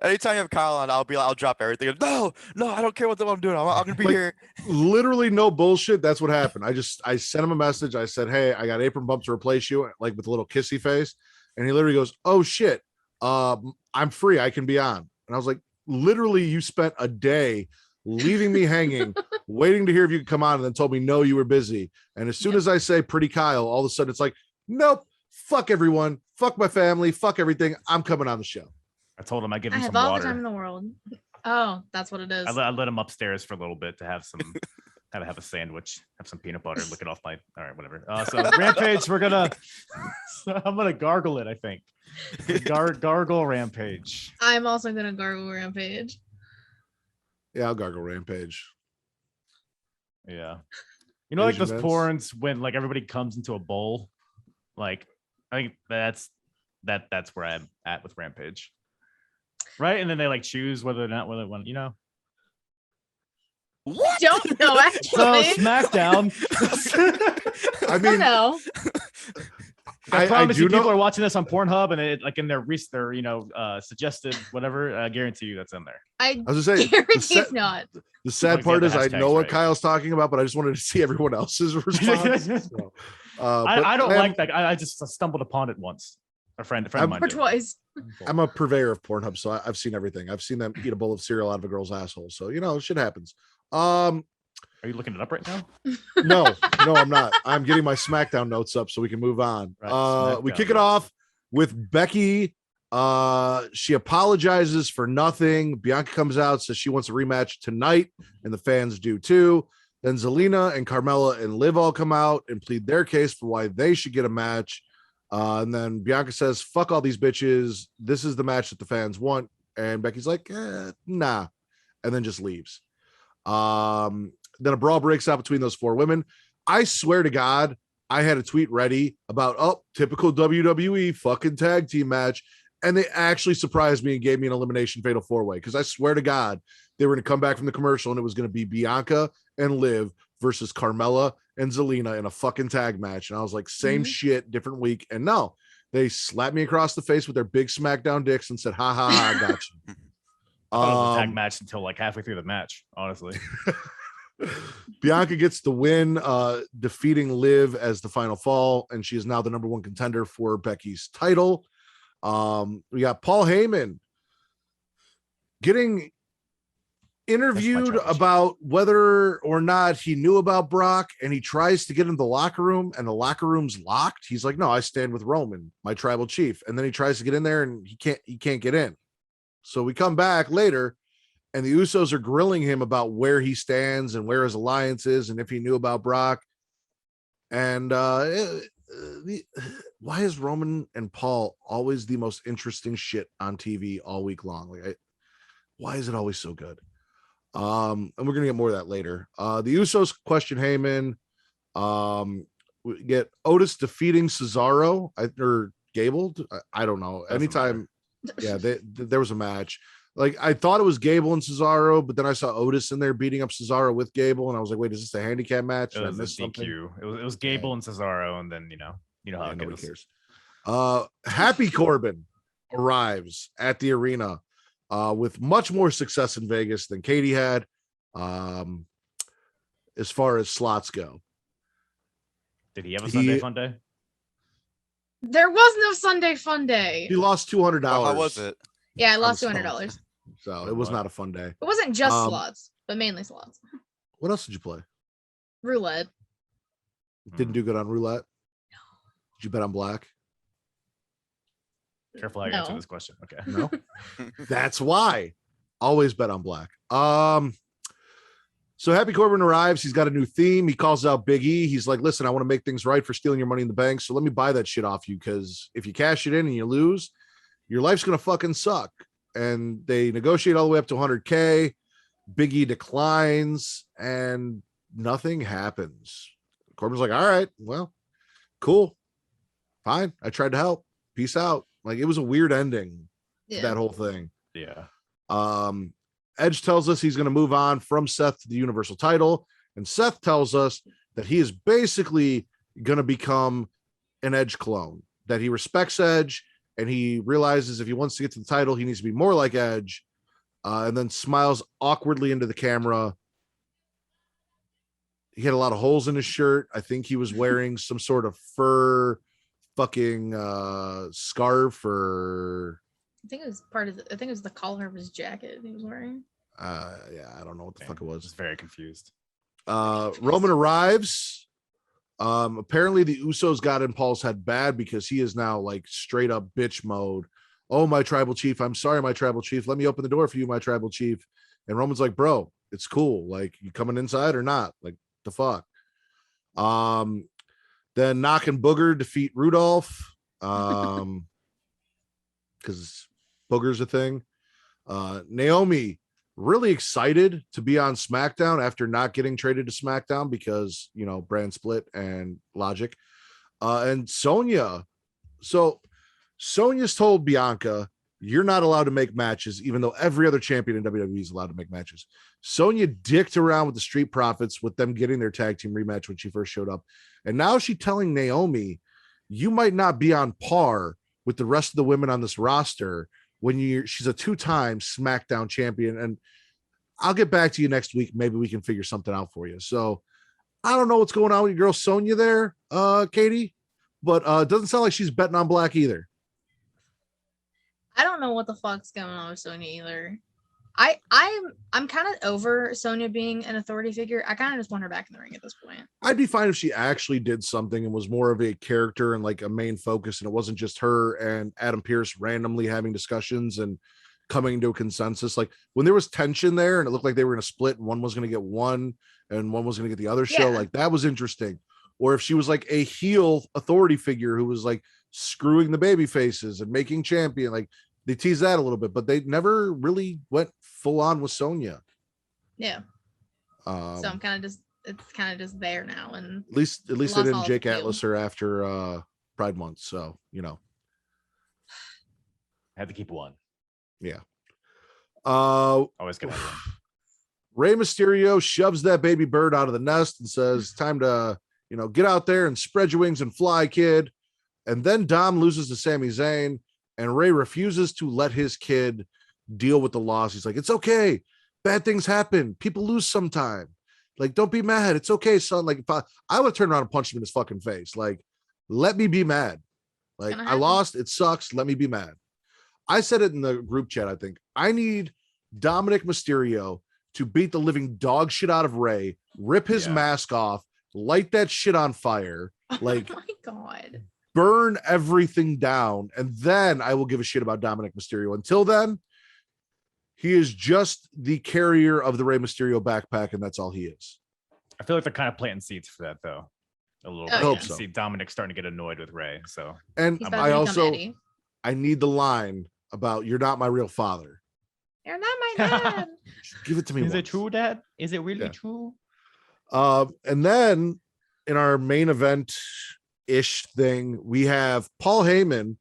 Anytime you have Kyle on, I'll drop everything. No, I don't care what I'm doing. I'm gonna be here. Literally no bullshit. That's what happened. I sent him a message. I said, hey, I got apron bump to replace you, like with a little kissy face. And he literally goes, oh shit, I'm free. I can be on. And I was like, literally, you spent a day leaving me hanging, waiting to hear if you could come on, and then told me no, you were busy. And as soon as I say pretty Kyle, all of a sudden it's like, nope, fuck everyone, fuck my family, fuck everything. I'm coming on the show. I told him I give him I some have all water. the time in the world. Oh, that's what it is. I let him upstairs for a little bit to have some, have a sandwich, have some peanut butter, lick it off my. All right, whatever. So Rampage, I'm gonna gargle it. I think gargle Rampage. I'm also gonna gargle Rampage. Yeah, I'll gargle Rampage. Yeah, like those Asian porns when like everybody comes into a bowl, like I think that's where I'm at with Rampage. Right, and then they like choose whether or not they want, What? Don't know So actually. SmackDown. I I mean, know. I promise you, do know- people are watching this on Pornhub, and it like in their suggested whatever. I guarantee you that's in there. I was gonna say, guarantee it's not. the sad Like, part yeah, is the I know hashtags, what right. Kyle's talking about, but I just wanted to see everyone else's response. So, I don't man, like that. I just stumbled upon it once. A friend of mine. Or did. twice. I'm a purveyor of Pornhub, so I've seen everything. I've seen them eat a bowl of cereal out of a girl's asshole. So shit happens. Are you looking it up right now? No, I'm not. I'm getting my SmackDown notes up so we can move on. Right, We SmackDown kick it off with Becky. She apologizes for nothing. Bianca comes out, says she wants a rematch tonight, and the fans do too. Then Zelina and Carmella and Liv all come out and plead their case for why they should get a match. And then Bianca says, fuck all these bitches. This is the match that the fans want. And Becky's like, nah. And then just leaves. Then a brawl breaks out between those four women. I swear to God, I had a tweet ready about, typical WWE fucking tag team match. And they actually surprised me and gave me an elimination fatal four-way. Because I swear to God, they were going to come back from the commercial and it was going to be Bianca and Liv versus Carmella and Zelina in a fucking tag match. And I was like, same shit, different week. And no, they slapped me across the face with their big SmackDown dicks and said, ha ha ha, I got you. I thought it was a tag match until like halfway through the match, honestly. Bianca gets the win, defeating Liv as the final fall, and she is now the number one contender for Becky's title. We got Paul Heyman getting interviewed about whether or not he knew about Brock, and he tries to get in the locker room, and the locker room's locked. He's like, no, I stand with Roman, my tribal chief. And then he tries to get in there and he can't get in. So we come back later and the Usos are grilling him about where he stands and where his alliance is and if he knew about Brock. And why is Roman and Paul always the most interesting shit on TV all week long? Why is it always so good? And we're gonna get more of that later. The Usos question Heyman. We get Otis defeating Cesaro or Gable. I don't know. Anytime, yeah, there was a match. Like I thought it was Gable and Cesaro, but then I saw Otis in there beating up Cesaro with Gable, and I was like, wait, is this a handicap match? It was a DQ. It was Gable and Cesaro, and then you know how it nobody goes. cares. Happy Corbin arrives at the arena with much more success in Vegas than Katie had, as far as slots go. Did he have a Sunday fun day? There was no Sunday fun day. He lost $200. How was it? Yeah, I lost $200. So it was not a fun day. It wasn't just slots, but mainly slots. What else did you play? Roulette. Didn't do good on roulette. No. Did you bet on black? Careful how you answer this question. Okay. No. That's why. Always bet on black. So Happy Corbin arrives. He's got a new theme. He calls out Big E. He's like, listen, I want to make things right for stealing your money in the bank. So let me buy that shit off you. Because if you cash it in and you lose, your life's going to fucking suck. And they negotiate all the way up to 100K. Big E declines and nothing happens. Corbin's like, all right, well, cool. Fine. I tried to help. Peace out. Like it was a weird ending to that whole thing. Yeah. Edge tells us he's going to move on from Seth to the Universal title. And Seth tells us that he is basically going to become an Edge clone, that he respects Edge and he realizes if he wants to get to the title, he needs to be more like Edge, and then smiles awkwardly into the camera. He had a lot of holes in his shirt. I think he was wearing some sort of fur fucking scarf or I think it was it was the collar of his jacket he was wearing. Yeah, I don't know what the fuck it was. Just very confused. Roman arrives. Apparently the Usos got in Paul's head bad because he is now like straight up bitch mode. Oh, my tribal chief. I'm sorry, my tribal chief. Let me open the door for you, my tribal chief. And Roman's like, bro, it's cool. Like, you coming inside or not? Like, the fuck. Then Knock and Booger defeat Rudolph. Because Booger's a thing. Naomi really excited to be on SmackDown after not getting traded to SmackDown because, brand split and logic. And Sonya So Sonya's told Bianca, you're not allowed to make matches, even though every other champion in WWE is allowed to make matches. Sonya dicked around with the Street Profits with them getting their tag team rematch when she first showed up. And now she's telling Naomi, you might not be on par with the rest of the women on this roster when she's a 2-time SmackDown champion. And I'll get back to you next week. Maybe we can figure something out for you. So I don't know what's going on with your girl Sonya there, Katie, but it doesn't sound like she's betting on black either. I don't know what the fuck's going on with Sonya either. I'm kind of over Sonya being an authority figure. I kind of just want her back in the ring at this point. I'd be fine if she actually did something and was more of a character and like a main focus, and it wasn't just her and Adam Pearce randomly having discussions and coming to a consensus. Like when there was tension there and it looked like they were in a split and one was going to get one and one was going to get the other show, like that was interesting. Or if she was like a heel authority figure who was like screwing the baby faces and making champion, like they teased that a little bit, but they never really went full on with Sonya. Yeah. So I'm it's kind of just there now. And at least they didn't Jake Atlas her after Pride Month. So, you know, had to keep one. Yeah. Always gonna have one. Rey Mysterio shoves that baby bird out of the nest and says, time to, you know, get out there and spread your wings and fly, kid. And then Dom loses to Sami Zayn, and Rey refuses to let his kid deal with the loss. He's like, it's okay. Bad things happen. People lose sometime. Like, don't be mad. It's okay, son. Like, if I would turn around and punch him in his fucking face. Like, let me be mad. Like, I lost. It sucks. Let me be mad. I said it in the group chat, I think. I need Dominic Mysterio to beat the living dog shit out of Rey, rip his mask off, light that shit on fire. Like, oh my God. Burn everything down, and then I will give a shit about Dominic Mysterio. Until then, he is just the carrier of the Rey Mysterio backpack, and that's all he is. I feel like they're kind of planting seeds for that, though. A little bit. I hope so. See Dominic starting to get annoyed with Rey. So, and I need the line about "You're not my real father." You're not my dad. Give it to me. Is it true, Dad? Is it really true? And then in our main event ish thing, we have Paul Heyman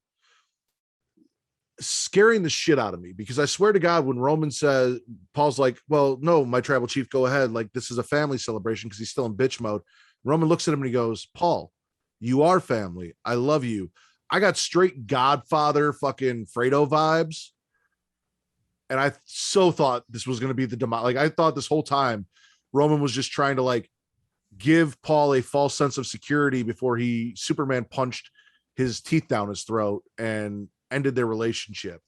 scaring the shit out of me, because I swear to God, when Roman says, Paul's like, well, no, my tribal chief, go ahead. Like, this is a family celebration, because he's still in bitch mode. Roman looks at him and he goes, Paul, you are family. I love you. I got straight Godfather fucking Fredo vibes. And I so thought this was going to be the demise. Like, I thought this whole time Roman was just trying to like give Paul a false sense of security before he Superman punched his teeth down his throat and ended their relationship.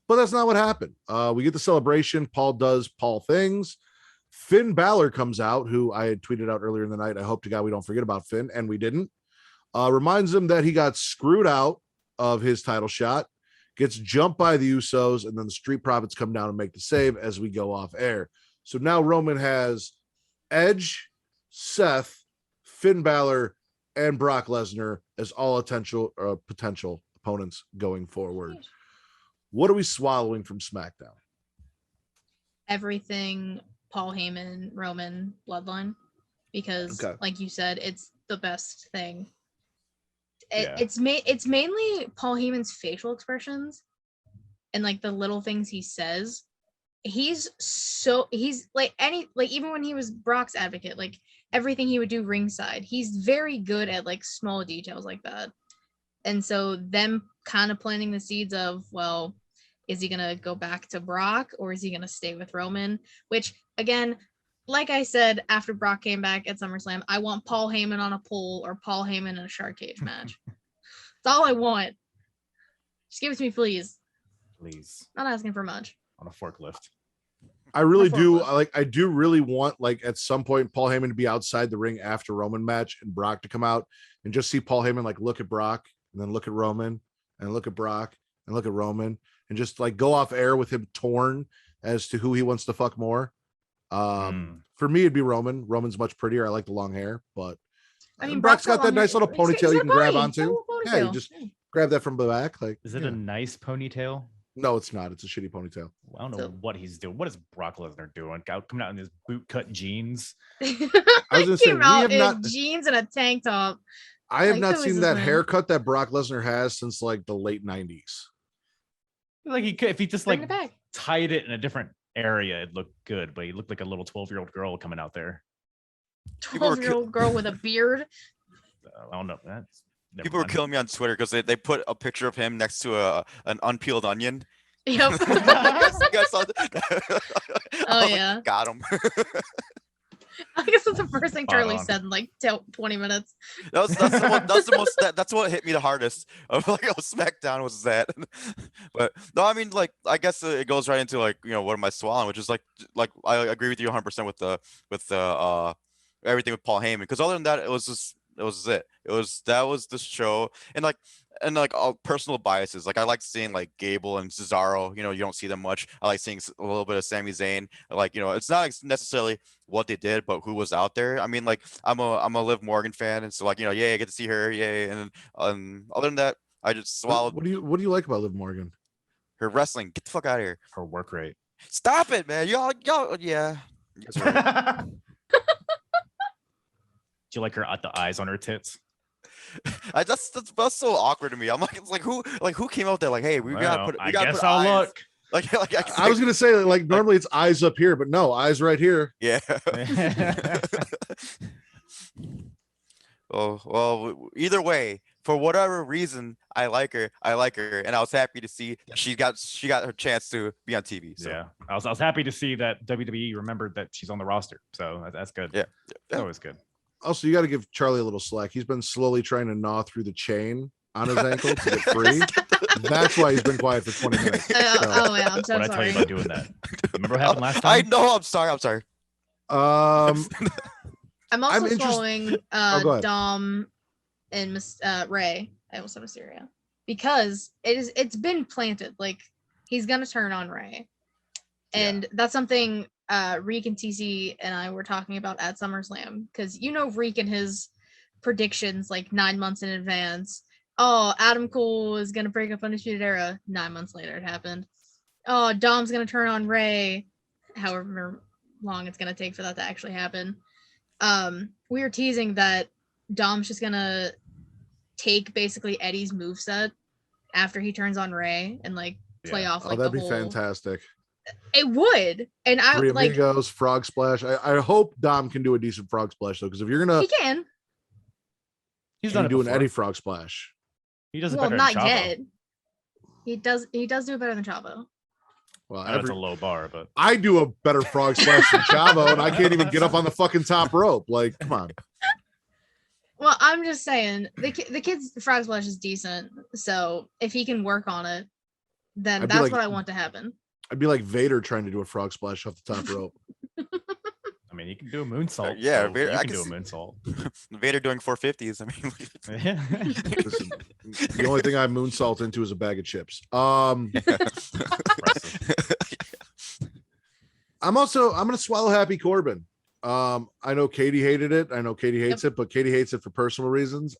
But that's not what happened. We get the celebration. Paul does Paul things. Finn Balor comes out, who I had tweeted out earlier in the night. I hope to God we don't forget about Finn, and we didn't. Reminds him that he got screwed out of his title shot, gets jumped by the Usos, and then the Street Profits come down and make the save as we go off air. So now Roman has Edge, Seth, Finn Balor, and Brock Lesnar as all potential opponents going forward. What are we swallowing from SmackDown? Everything Paul Heyman, Roman bloodline, because like you said, it's the best thing. It's mainly Paul Heyman's facial expressions and like the little things he says. He's like even when he was Brock's advocate, like everything he would do ringside, he's very good at like small details like that. And so them kind of planting the seeds of, well, is he gonna go back to Brock or is he gonna stay with Roman? Which again, like I said, after Brock came back at SummerSlam, I want Paul Heyman on a pole or Paul Heyman in a shark cage match. That's all I want. Just give it to me, please. Please. Not asking for much. On a forklift. I really do. I do really want, like, at some point Paul Heyman to be outside the ring after Roman match and Brock to come out and just see Paul Heyman like look at Brock and then look at Roman and look at Brock and look at Roman and just like go off air with him torn as to who he wants to fuck more. For me, it'd be Roman. Roman's much prettier. I like the long hair, but I mean, Brock's got that nice little ponytail you can grab onto. Yeah, you just grab that from the back. Like, is it a nice ponytail? No, it's not. It's a shitty ponytail. Well, I don't know what he's doing. What is Brock Lesnar doing? Coming out in his boot cut jeans. I was gonna say, we have not jeans and a tank top. I have Like, not that seen was that his man. haircut that Brock Lesnar has since like the late 90s. Like he could, if he just Bring like it back. tied it in a different area, it looked good. But he looked like a little 12-year-old girl coming out there. People were 12-year-old girl with a beard. I don't know. That's never People were mind. killing me on Twitter because they put a picture of him next to an unpeeled onion. Yep. You guys saw that? Oh, I was like, yeah. got him. I guess that's the first thing Spot Charlie on. said in like 20 minutes. That's the most that's what hit me the hardest of like SmackDown was that. But no, I mean, like, I guess it goes right into like, what am I swallowing, which is like I agree with you 100% with the everything with Paul Heyman, because other than that, it was that was the show. And like all personal biases, like I like seeing like Gable and Cesaro. You don't see them much. I like seeing a little bit of Sami Zayn. Like, it's not necessarily what they did, but who was out there. I mean, like, I'm a Liv Morgan fan, and so like, yay, I get to see her, yay. And other than that, I just swallowed What do you like about Liv Morgan? her wrestling. Get the fuck out of here. Her work rate. Stop it, man. Y'all, yeah. You guys are right. Do you like her at the eyes on her tits? That's so awkward to me. I'm like, it's like who came out there like, hey, we gotta Well, put I gotta guess put I'll eyes. look. Like I was gonna say like normally it's eyes up here, but no, eyes right here. yeah. Oh well, either way, for whatever reason, I like her, and I was happy to see that she got her chance to be on TV. So Yeah, I was happy to see that WWE remembered that she's on the roster. So that's good. Yeah. That's always good. Also, you got to give Charlie a little slack. He's been slowly trying to gnaw through the chain on his ankle to get free. That's why he's been quiet for 20 minutes. Oh yeah, I'm so What I tell sorry. you about doing that? Remember what happened last I time? know. I'm sorry. I'm also interested- following go ahead. Dom and Ray. I almost said Mysterio, because it's been planted. Like, he's gonna turn on Ray, and that's something Reek and TC and I were talking about at SummerSlam, because Reek and his predictions like 9 months in advance. Oh, Adam Cole is gonna break up Undisputed Era. 9 months later, it happened. Oh, Dom's gonna turn on Ray. However long it's gonna take for that to actually happen. We were teasing that Dom's just gonna take basically Eddie's moveset after he turns on Ray and like play off like that'd the be whole... fantastic. It would, and I Three like Amigos, Frog Splash. I hope Dom can do a decent Frog Splash though, because if you're gonna, he can. He's done it do an before. Eddie Frog Splash. He does it Well, better not than Chavo. yet. He does do it better than Chavo. Well, I know it's a low bar, but I do a better Frog Splash than Chavo, and I can't even get up on the fucking top rope. Like, come on. Well, I'm just saying the kid's frog splash is decent. So if he can work on it, then I'd be that's like- what I want to happen. I'd be like Vader trying to do a Frog Splash off the top rope. I mean, he can do a moonsault. yeah, so Vader- you I can can do a see- moonsault. Vader doing 450s. I mean, Listen, the only thing I moonsault into is a bag of chips. I'm gonna swallow Happy Corbin. I know Katie hated it. I know Katie hates it, but Katie hates it for personal reasons.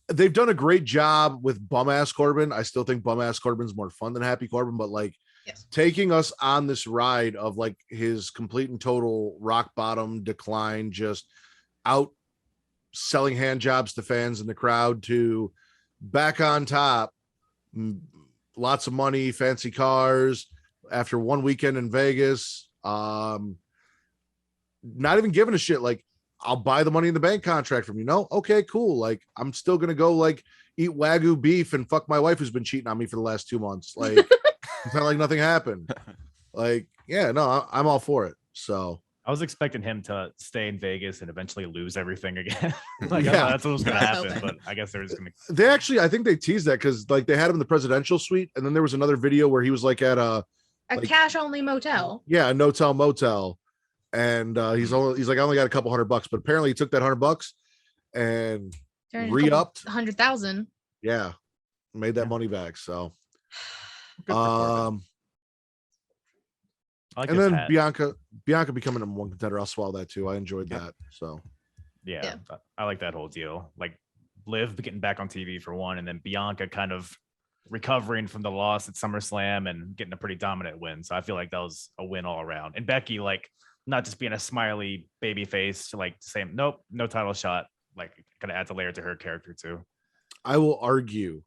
They've done a great job with bum ass Corbin. I still think bum ass Corbin's more fun than Happy Corbin, but like Yes. taking us on this ride of like his complete and total rock bottom decline, just out selling hand jobs to fans in the crowd, to back on top, lots of money, fancy cars after one weekend in Vegas, not even giving a shit. Like, I'll buy the Money in the Bank contract from you. No, okay, cool. Like, I'm still gonna go like eat Wagyu beef and fuck my wife who's been cheating on me for the last 2 months. Like, it's not like nothing happened. Like, yeah, no, I'm all for it. So I was expecting him to stay in Vegas and eventually lose everything again. Like, Yeah. that's what was going to I was happen. hoping. But I guess they're just going to. they actually, I think they teased that because like they had him in the presidential suite, and then there was another video where he was like at a like- cash only motel. a no-tell motel, and he's like, I only got a couple $100, but apparently he took that $100 and Turned a re-upped. 100,000. Yeah, made that money back. So Good for Corbin. I like and his then hat. Bianca becoming number one contender, I'll swallow that too. I enjoyed Yeah. that. So Yeah, I like that whole deal. Like Liv getting back on TV for one, and then Bianca kind of recovering from the loss at SummerSlam and getting a pretty dominant win. So I feel like that was a win all around. And Becky, like, not just being a smiley baby face, like saying, nope, no title shot. like kind of adds a layer to her character too. I will argue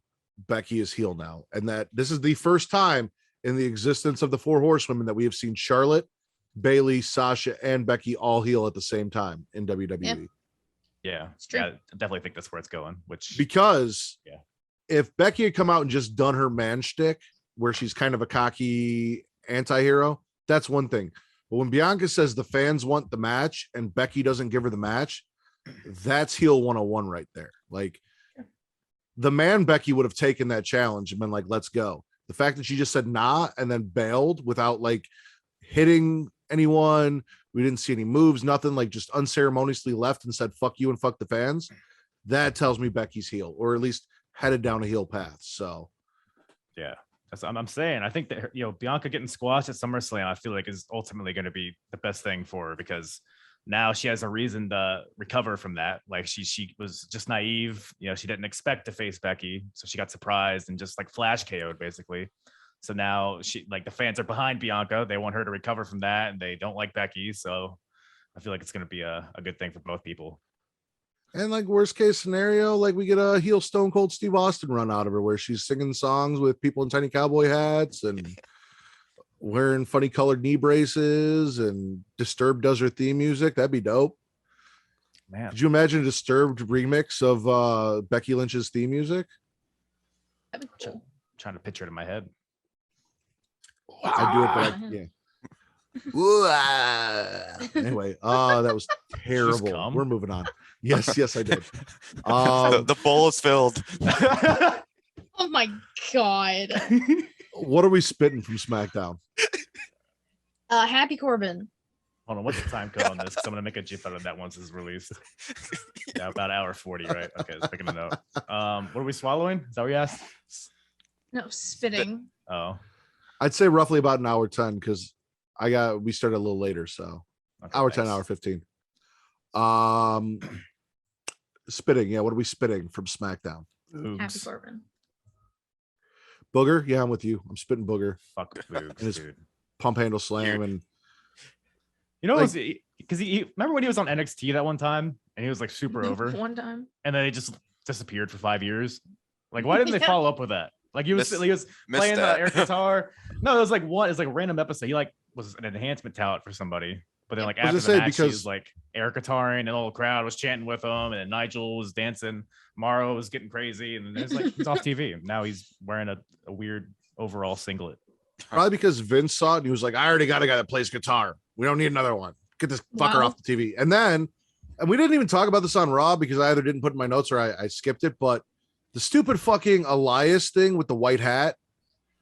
Becky is heel now, and that this is the first time in the existence of the 4 horsewomen that we have seen Charlotte, Bayley, Sasha, and Becky all heel at the same time in WWE. Yeah, I definitely think that's where it's going. Because if Becky had come out and just done her man shtick, where she's kind of a cocky anti-hero, that's one thing. But when Bianca says the fans want the match and Becky doesn't give her the match, that's heel 101 right there. Like, the man Becky would have taken that challenge and been like, let's go. The fact that she just said nah and then bailed without like hitting anyone, we didn't see any moves, nothing, like just unceremoniously left and said fuck you and fuck the fans, that tells me Becky's heel, or at least headed down a heel path. So yeah, that's what I'm saying. I think that, you know, Bianca getting squashed at SummerSlam, I feel like is ultimately going to be the best thing for her, because now she has a reason to recover from that. Like she was just naive, you know, she didn't expect to face Becky, so she got surprised and just like flash KO'd basically. So now she, like, the fans are behind Bianca. They want her to recover from that, and they don't like Becky. So I feel like it's going to be a good thing for both people. And like worst case scenario, like we get a heel Stone Cold Steve Austin run out of her where she's singing songs with people in tiny cowboy hats and wearing funny colored knee braces, and Disturbed does her theme music. That'd be dope. Man, could you imagine a Disturbed remix of Becky Lynch's theme music? That'd be cool. Trying to picture it in my head. I do it, but anyway, that was terrible. We're moving on. Yes, I did. The bowl is filled. Oh my god. What are we spitting from SmackDown? Happy Corbin. Hold on, what's the time code on this? Because I'm gonna make a GIF out of that once it's released. Yeah, about hour 40, right? Okay, let's pick a note. What are we swallowing? Is that what you asked? No, spitting. Oh. I'd say roughly about an hour 10, because we started a little later, so Okay, hour thanks. 10, hour 15. Spitting, yeah. What are we spitting from SmackDown? Happy Corbin. Booger, yeah, I'm with you. I'm spitting Booger. Fuck boobs, And his dude. pump handle slam, and You know, like- because he remember when he was on NXT that one time and he was like super over, One time. and then he just disappeared for 5 years. Like, why didn't they follow up with that? Like, he was Missed playing the that. air guitar. No, it was like a random episode. He like was an enhancement talent for somebody. But then like I was after gonna the match, say, he because- was like air guitaring and the whole crowd was chanting with him, and then Nigel was dancing, Morrow was getting crazy, and then it's like he's off TV. Now he's wearing a weird overall singlet. probably because Vince saw it and he was like, I already got a guy that plays guitar. We don't need another one. Get this fucker Wow. off the TV. And we didn't even talk about this on Raw because I either didn't put it in my notes or I skipped it, but the stupid fucking Elias thing with the white hat,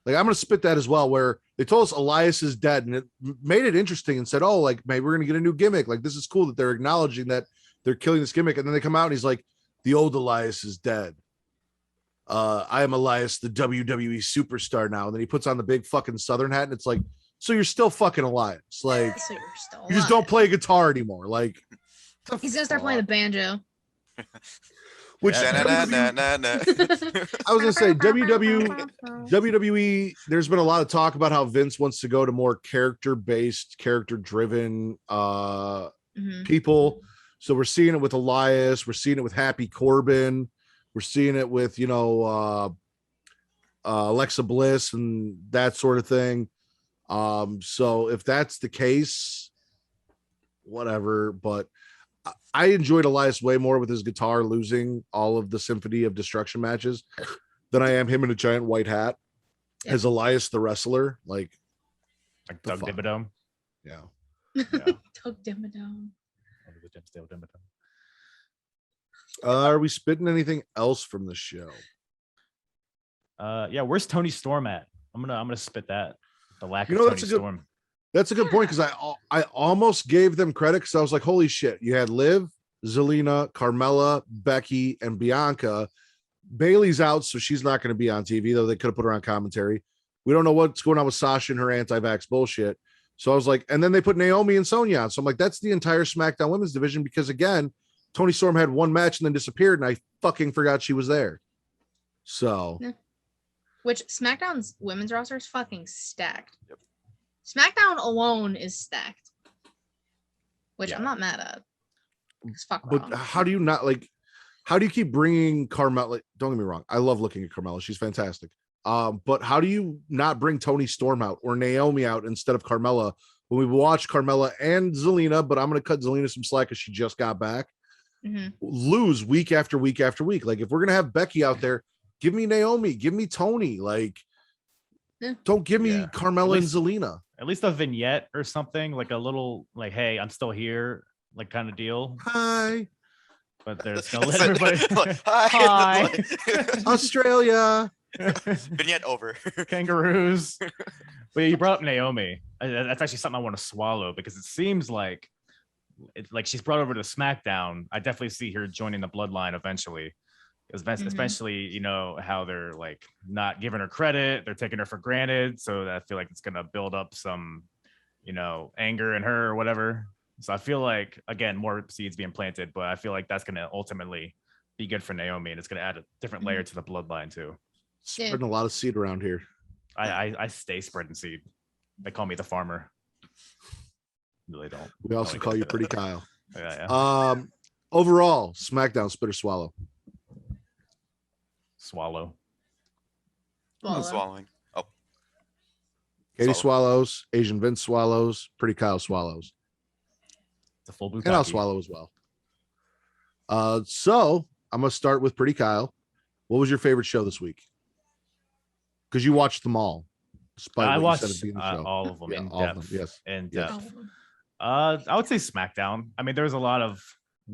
like, I'm going to spit that as well, where they told us Elias is dead, and it made it interesting and said, oh, like, maybe we're going to get a new gimmick. Like, this is cool that they're acknowledging that they're killing this gimmick. And then they come out and he's like, the old Elias is dead. I am Elias, the WWE superstar now. And then he puts on the big fucking Southern hat, and it's like, so you're still fucking Elias. Like, So you're still you just don't play guitar anymore. Like, He's gonna start playing the banjo. which Na-na-na-na-na-na. I was gonna say WWE. There's been a lot of talk about how Vince wants to go to more character-based, character-driven Mhm. people. So we're seeing it with Elias. We're seeing it with Happy Corbin. We're seeing it with Alexa Bliss and that sort of thing. So if that's the case, whatever. But I enjoyed Elias way more with his guitar losing all of the Symphony of Destruction matches than I am him in a giant white hat Yeah. as Elias the wrestler. Like Like The Doug fuck? Dimmadome. yeah. Yeah. Tuck Dimmadome. Under the Dimsdale Dimmadome. Are we spitting anything else from the show? Yeah, where's Tony Storm at? I'm gonna spit that. The lack You of know, Tony that's a good- Storm. That's a good point, because I almost gave them credit, because I was like, holy shit, you had Liv, Zelina, Carmella, Becky, and Bianca. Bailey's out, so she's not going to be on TV, though they could have put her on commentary. We don't know what's going on with Sasha and her anti-vax bullshit. So I was like, and then they put Naomi and Sonya on. So I'm like, that's the entire SmackDown women's division, because again, Tony Storm had one match and then disappeared, and I fucking forgot she was there. So Which SmackDown's women's roster is fucking stacked. SmackDown alone is stacked. Which Yeah. I'm not mad at. 'Cause fuck but Raw. how do you not, like, how do you keep bringing Carmella? Don't get me wrong, I love looking at Carmella. She's fantastic. But how do you not bring Toni Storm out or Naomi out instead of Carmella when we watch Carmella and Zelina? But I'm going to cut Zelina some slack because she just got back. Lose week after week after week. Like if we're going to have Becky out there, give me Naomi, give me Toni. Like, don't give me Carmella and Zelina. At least a vignette or something, like a little, like, hey, I'm still here, like kind of deal. Hi. But there's no let everybody. Hi. Australia. Vignette over. Kangaroos. But you brought up Naomi. That's actually something I want to swallow because it seems like it's like she's brought over to SmackDown. I definitely see her joining the bloodline eventually. Especially, you know, how they're like not giving her credit, they're taking her for granted. So I feel like it's gonna build up some, you know, anger in her or whatever. So I feel like, again, more seeds being planted, but I feel like that's gonna ultimately be good for Naomi, and it's gonna add a different layer to the bloodline too. Spreading a lot of seed around here. I stay spreading seed. They call me the farmer. No, they don't. We also call you Pretty Kyle. Yeah. Overall, SmackDown, spit or swallow? Swallow. I'm swallowing. Oh. Katie swallows, Asian Vince swallows, Pretty Kyle swallows. The full and I'll swallow as well. So I'm gonna start with Pretty Kyle. What was your favorite show this week? Because you watched them all. I watched all of them in depth. Of them, yes. In depth. I would say SmackDown. I mean, there was a lot of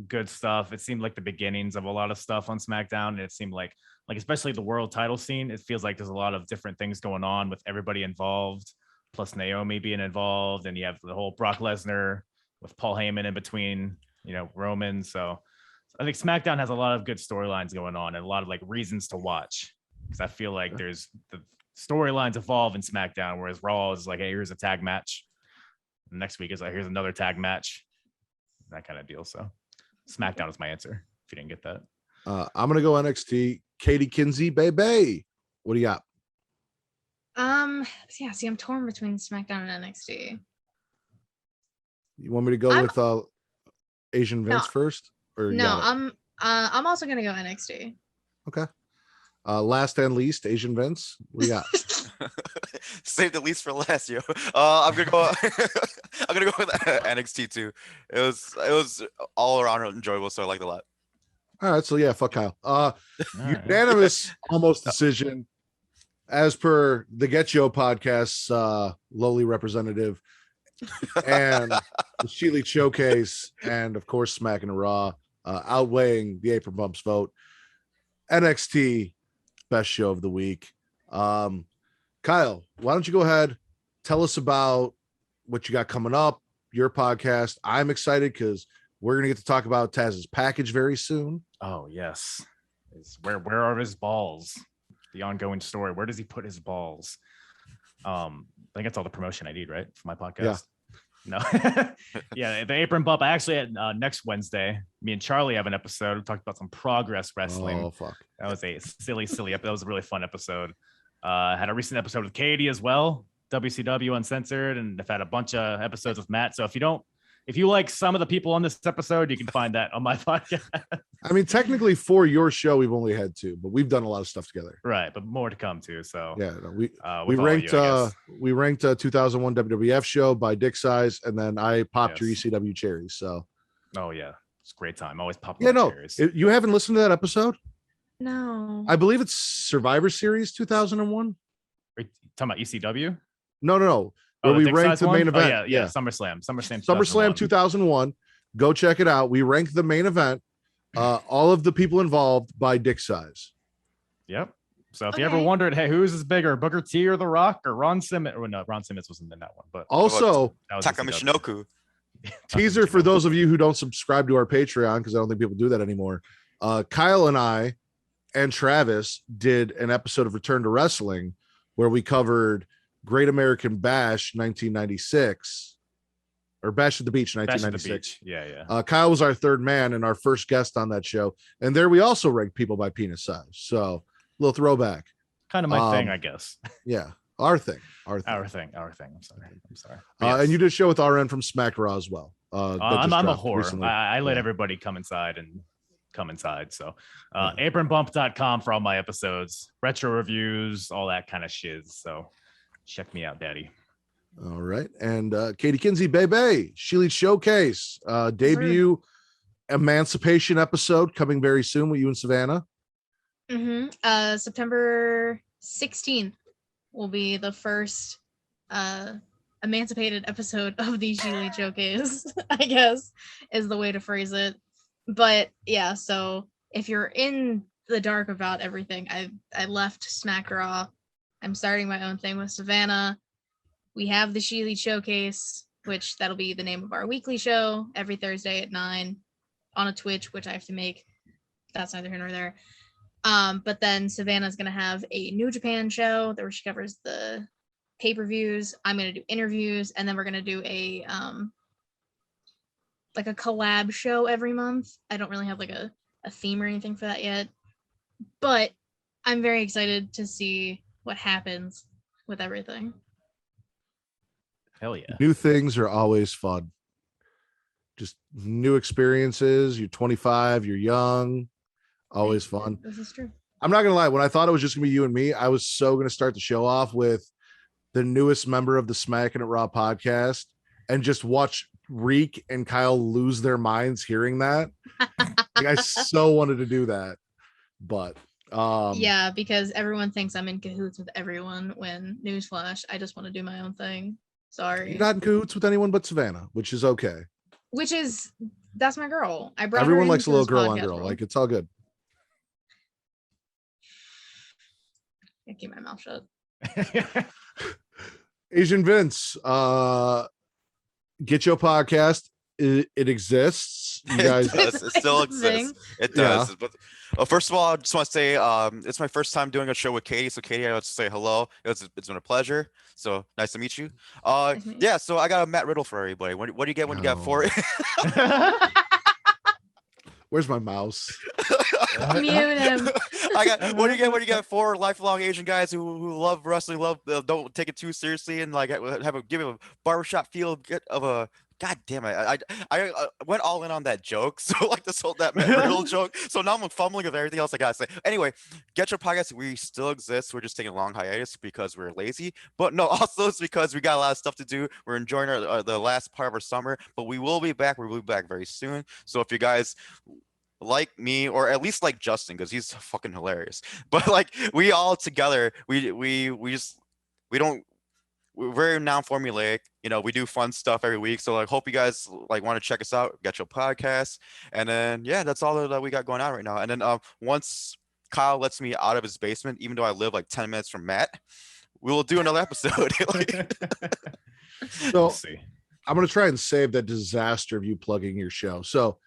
good stuff. It seemed like the beginnings of a lot of stuff on SmackDown. And it seemed like especially the world title scene, it feels like there's a lot of different things going on with everybody involved, plus Naomi being involved, and you have the whole Brock Lesnar with Paul Heyman in between, you know, Roman. So I think SmackDown has a lot of good storylines going on and a lot of like reasons to watch, because I feel like there's the storylines evolve in SmackDown, whereas Raw is like, hey, here's a tag match. The next week is like, here's another tag match, that kind of deal. So SmackDown is my answer if you didn't get that. I'm gonna go NXT. Katie Kinsey, baby. What do you got? Yeah, see, I'm torn between SmackDown and NXT. You want me to go with Asian Vince first? Or no, I'm also gonna go NXT. Okay. Last and least, Asian Vince. What do you got? Save the least for last, yo. I'm gonna go. I'm gonna go with NXT too. It was all around enjoyable, so I liked it a lot. All right, so yeah, fuck Kyle. Unanimous almost decision, as per the Get Yo podcast's lowly representative, and the Sheely Showcase, and of course Smackin' and Raw, outweighing the Apron Bumps vote. NXT best show of the week. Kyle, why don't you go ahead, tell us about what you got coming up, your podcast. I'm excited because we're gonna get to talk about Taz's package very soon. Oh yes, where are his balls? The ongoing story. Where does he put his balls? I think that's all the promotion I need, right, for my podcast. No, yeah, the Apron Bump. I actually had next Wednesday. Me and Charlie have an episode. We talked about some Progress Wrestling. Oh fuck, that was a silly episode. That was a really fun episode. Had a recent episode with Katie as well, WCW Uncensored, and I've had a bunch of episodes with Matt. So if you like some of the people on this episode, you can find that on my podcast. I mean, technically for your show, we've only had 2, but we've done a lot of stuff together. Right, but more to come too. So yeah, no, we ranked a 2001 WWF show by dick size, and then I popped your ECW cherries. So oh yeah, it's a great time. Always popping cherries. You haven't listened to that episode? No, I believe it's Survivor Series 2001. Are you talking about ECW? No. Where we ranked the main event. Oh, yeah. SummerSlam 2001. Go check it out. We ranked the main event. All of the people involved by dick size. Yep. So if you ever wondered, hey, who's is bigger, Booker T or The Rock or Ron Simmons? Or no, Ron Simmons wasn't in that one. But also, Takamishinoku. Teaser for those of you who don't subscribe to our Patreon, because I don't think people do that anymore. Kyle and I and Travis did an episode of Return to Wrestling where we covered Great American Bash 1996, or Bash at the Beach 1996. Yeah. Kyle was our third man and our first guest on that show, and there we also ranked people by penis size. So little throwback. Kind of my thing, I guess. Yeah, our thing. I'm sorry. Yes. And you did a show with RN from Smack Raw as well. I'm a whore. I let everybody come inside and come inside. So apronbump.com for all my episodes, retro reviews, all that kind of shiz. So check me out, daddy. All right. And Katie Kinsey, Bebe, Sheely Showcase, debut Emancipation episode coming very soon with you and Savannah. September 16th will be the first emancipated episode of the Sheely Showcase, I guess is the way to phrase it. But yeah, so if you're in the dark about everything, I left Smack Raw. I'm starting my own thing with Savannah. We have the Sheely Showcase, which that'll be the name of our weekly show every Thursday at 9 on a Twitch, which I have to make. That's neither here nor there. But then Savannah's gonna have a New Japan show where she covers the pay-per-views. I'm gonna do interviews, and then we're gonna do a like a collab show every month. I don't really have like a theme or anything for that yet, but I'm very excited to see what happens with everything. Hell yeah. New things are always fun. Just new experiences. You're 25, you're young, always fun. This is true. I'm not gonna lie, when I thought it was just gonna be you and me, I was so gonna start the show off with the newest member of the Smackin' It Raw podcast and just watch Reek and Kyle lose their minds hearing that. Like, I so wanted to do that, but yeah, because everyone thinks I'm in cahoots with everyone, when newsflash, I just want to do my own thing. Sorry. you're not in cahoots with anyone but Savannah, which is okay. That's my girl. I brought Everyone her likes a into little this girl on podcast girl. world. Like, it's all good. I keep my mouth shut. Asian Vince, get your podcast. It exists. You guys, It still exists. It does. But first of all, I just want to say it's my first time doing a show with Katie. So Katie, I want to say hello. It's been a pleasure. So nice to meet you. Yeah. So I got a Matt Riddle for everybody. What do you get when you got 4? Where's my mouse? Mute him. What do you get when you got 4 lifelong Asian guys who love wrestling, don't take it too seriously, and like give it a barbershop feel of a. God damn it! I went all in on that joke, so like that Matt Riddle joke. So now I'm fumbling with everything else I gotta say. Anyway, get your podcast. We still exist. We're just taking a long hiatus because we're lazy, but no, also it's because we got a lot of stuff to do. We're enjoying the last part of our summer, but we will be back. We'll be back very soon. So if you guys like me, or at least like Justin, because he's fucking hilarious, but like we all together, we're very non-formulaic. We do fun stuff every week. So like, hope you guys like want to check us out. Get your podcast, and then yeah, that's all that we got going on right now. And then once Kyle lets me out of his basement, even though I live like 10 minutes from Matt, we will do another episode. So I'm gonna try and save that disaster of you plugging your show. So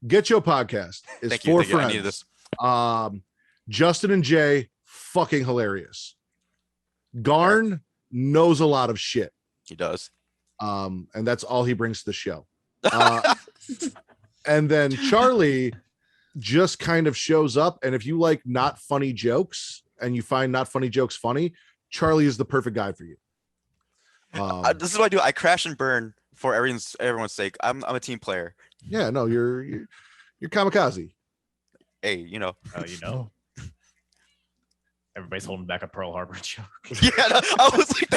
get your podcast is for friends. I needed this. Justin and Jay, fucking hilarious. Garn knows a lot of shit. He does. And that's all he brings to the show. And then Charlie just kind of shows up, and if you like not funny jokes and you find not funny jokes funny, Charlie is the perfect guy for you. This is what I do. I crash and burn for everyone's sake. I'm a team player. Yeah, no, you're kamikaze. Hey, Everybody's holding back a Pearl Harbor joke. Yeah, I was like,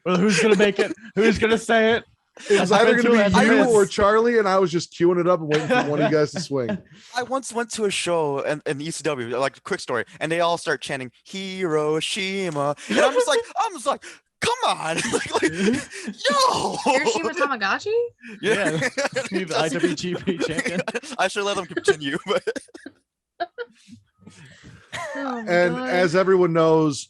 well, who's gonna make it? Who's gonna say it? It was either going to be you or Charlie, and I was just queuing it up and waiting for one of you guys to swing. I once went to a show in ECW, like a quick story, and they all start chanting Hiroshima, and I'm just like, come on, yo, Hiroshima Tamagotchi? Yeah, the IWGP champion. I should let them continue, but. And as everyone knows,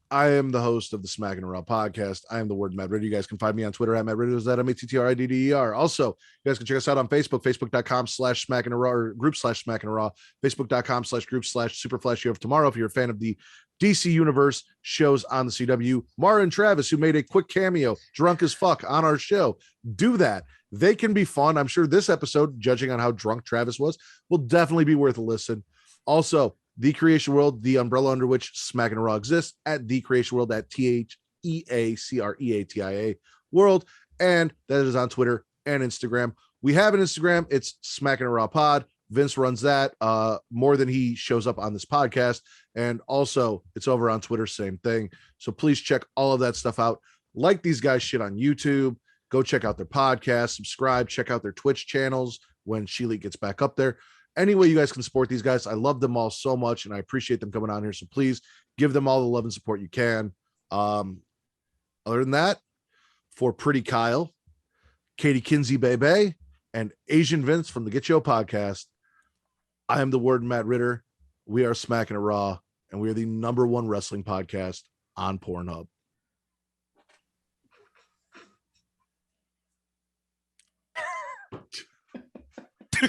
I am the host of the Smackin' It Raw podcast. I am the Warden Matt Ritter. You guys can find me on Twitter at Matt Ritter. That's MATTRIDDER. Also, you guys can check us out on Facebook, facebook.com/Smackin' It Raw, or group/Smackin' It Raw, facebook.com/group/Superflash of Tomorrow. If you're a fan of the DC Universe shows on the CW, Mara and Travis, who made a quick cameo, drunk as fuck, on our show, do that. They can be fun. I'm sure this episode, judging on how drunk Travis was, will definitely be worth a listen. Also, The Creation World, the umbrella under which Smackin' It Raw exists, at The Creation World, at TheACreatia World, and that is on Twitter and Instagram. We have an Instagram. It's Smackin' a Raw Pod. Vince runs that more than he shows up on this podcast. And also it's over on Twitter, same thing. So please check all of that stuff out. Like these guys shit on YouTube. Go check out their podcast, subscribe, check out their Twitch channels when Sheely gets back up there. Any way you guys can support these guys. I love them all so much and I appreciate them coming on here. So please give them all the love and support you can. Other than that, for Pretty Kyle, Katie Kinsey Bebe, and Asian Vince from the Get Show podcast, I am the Warden Matt Ritter. We are Smackin' a Raw, and we are the #1 wrestling podcast on Pornhub.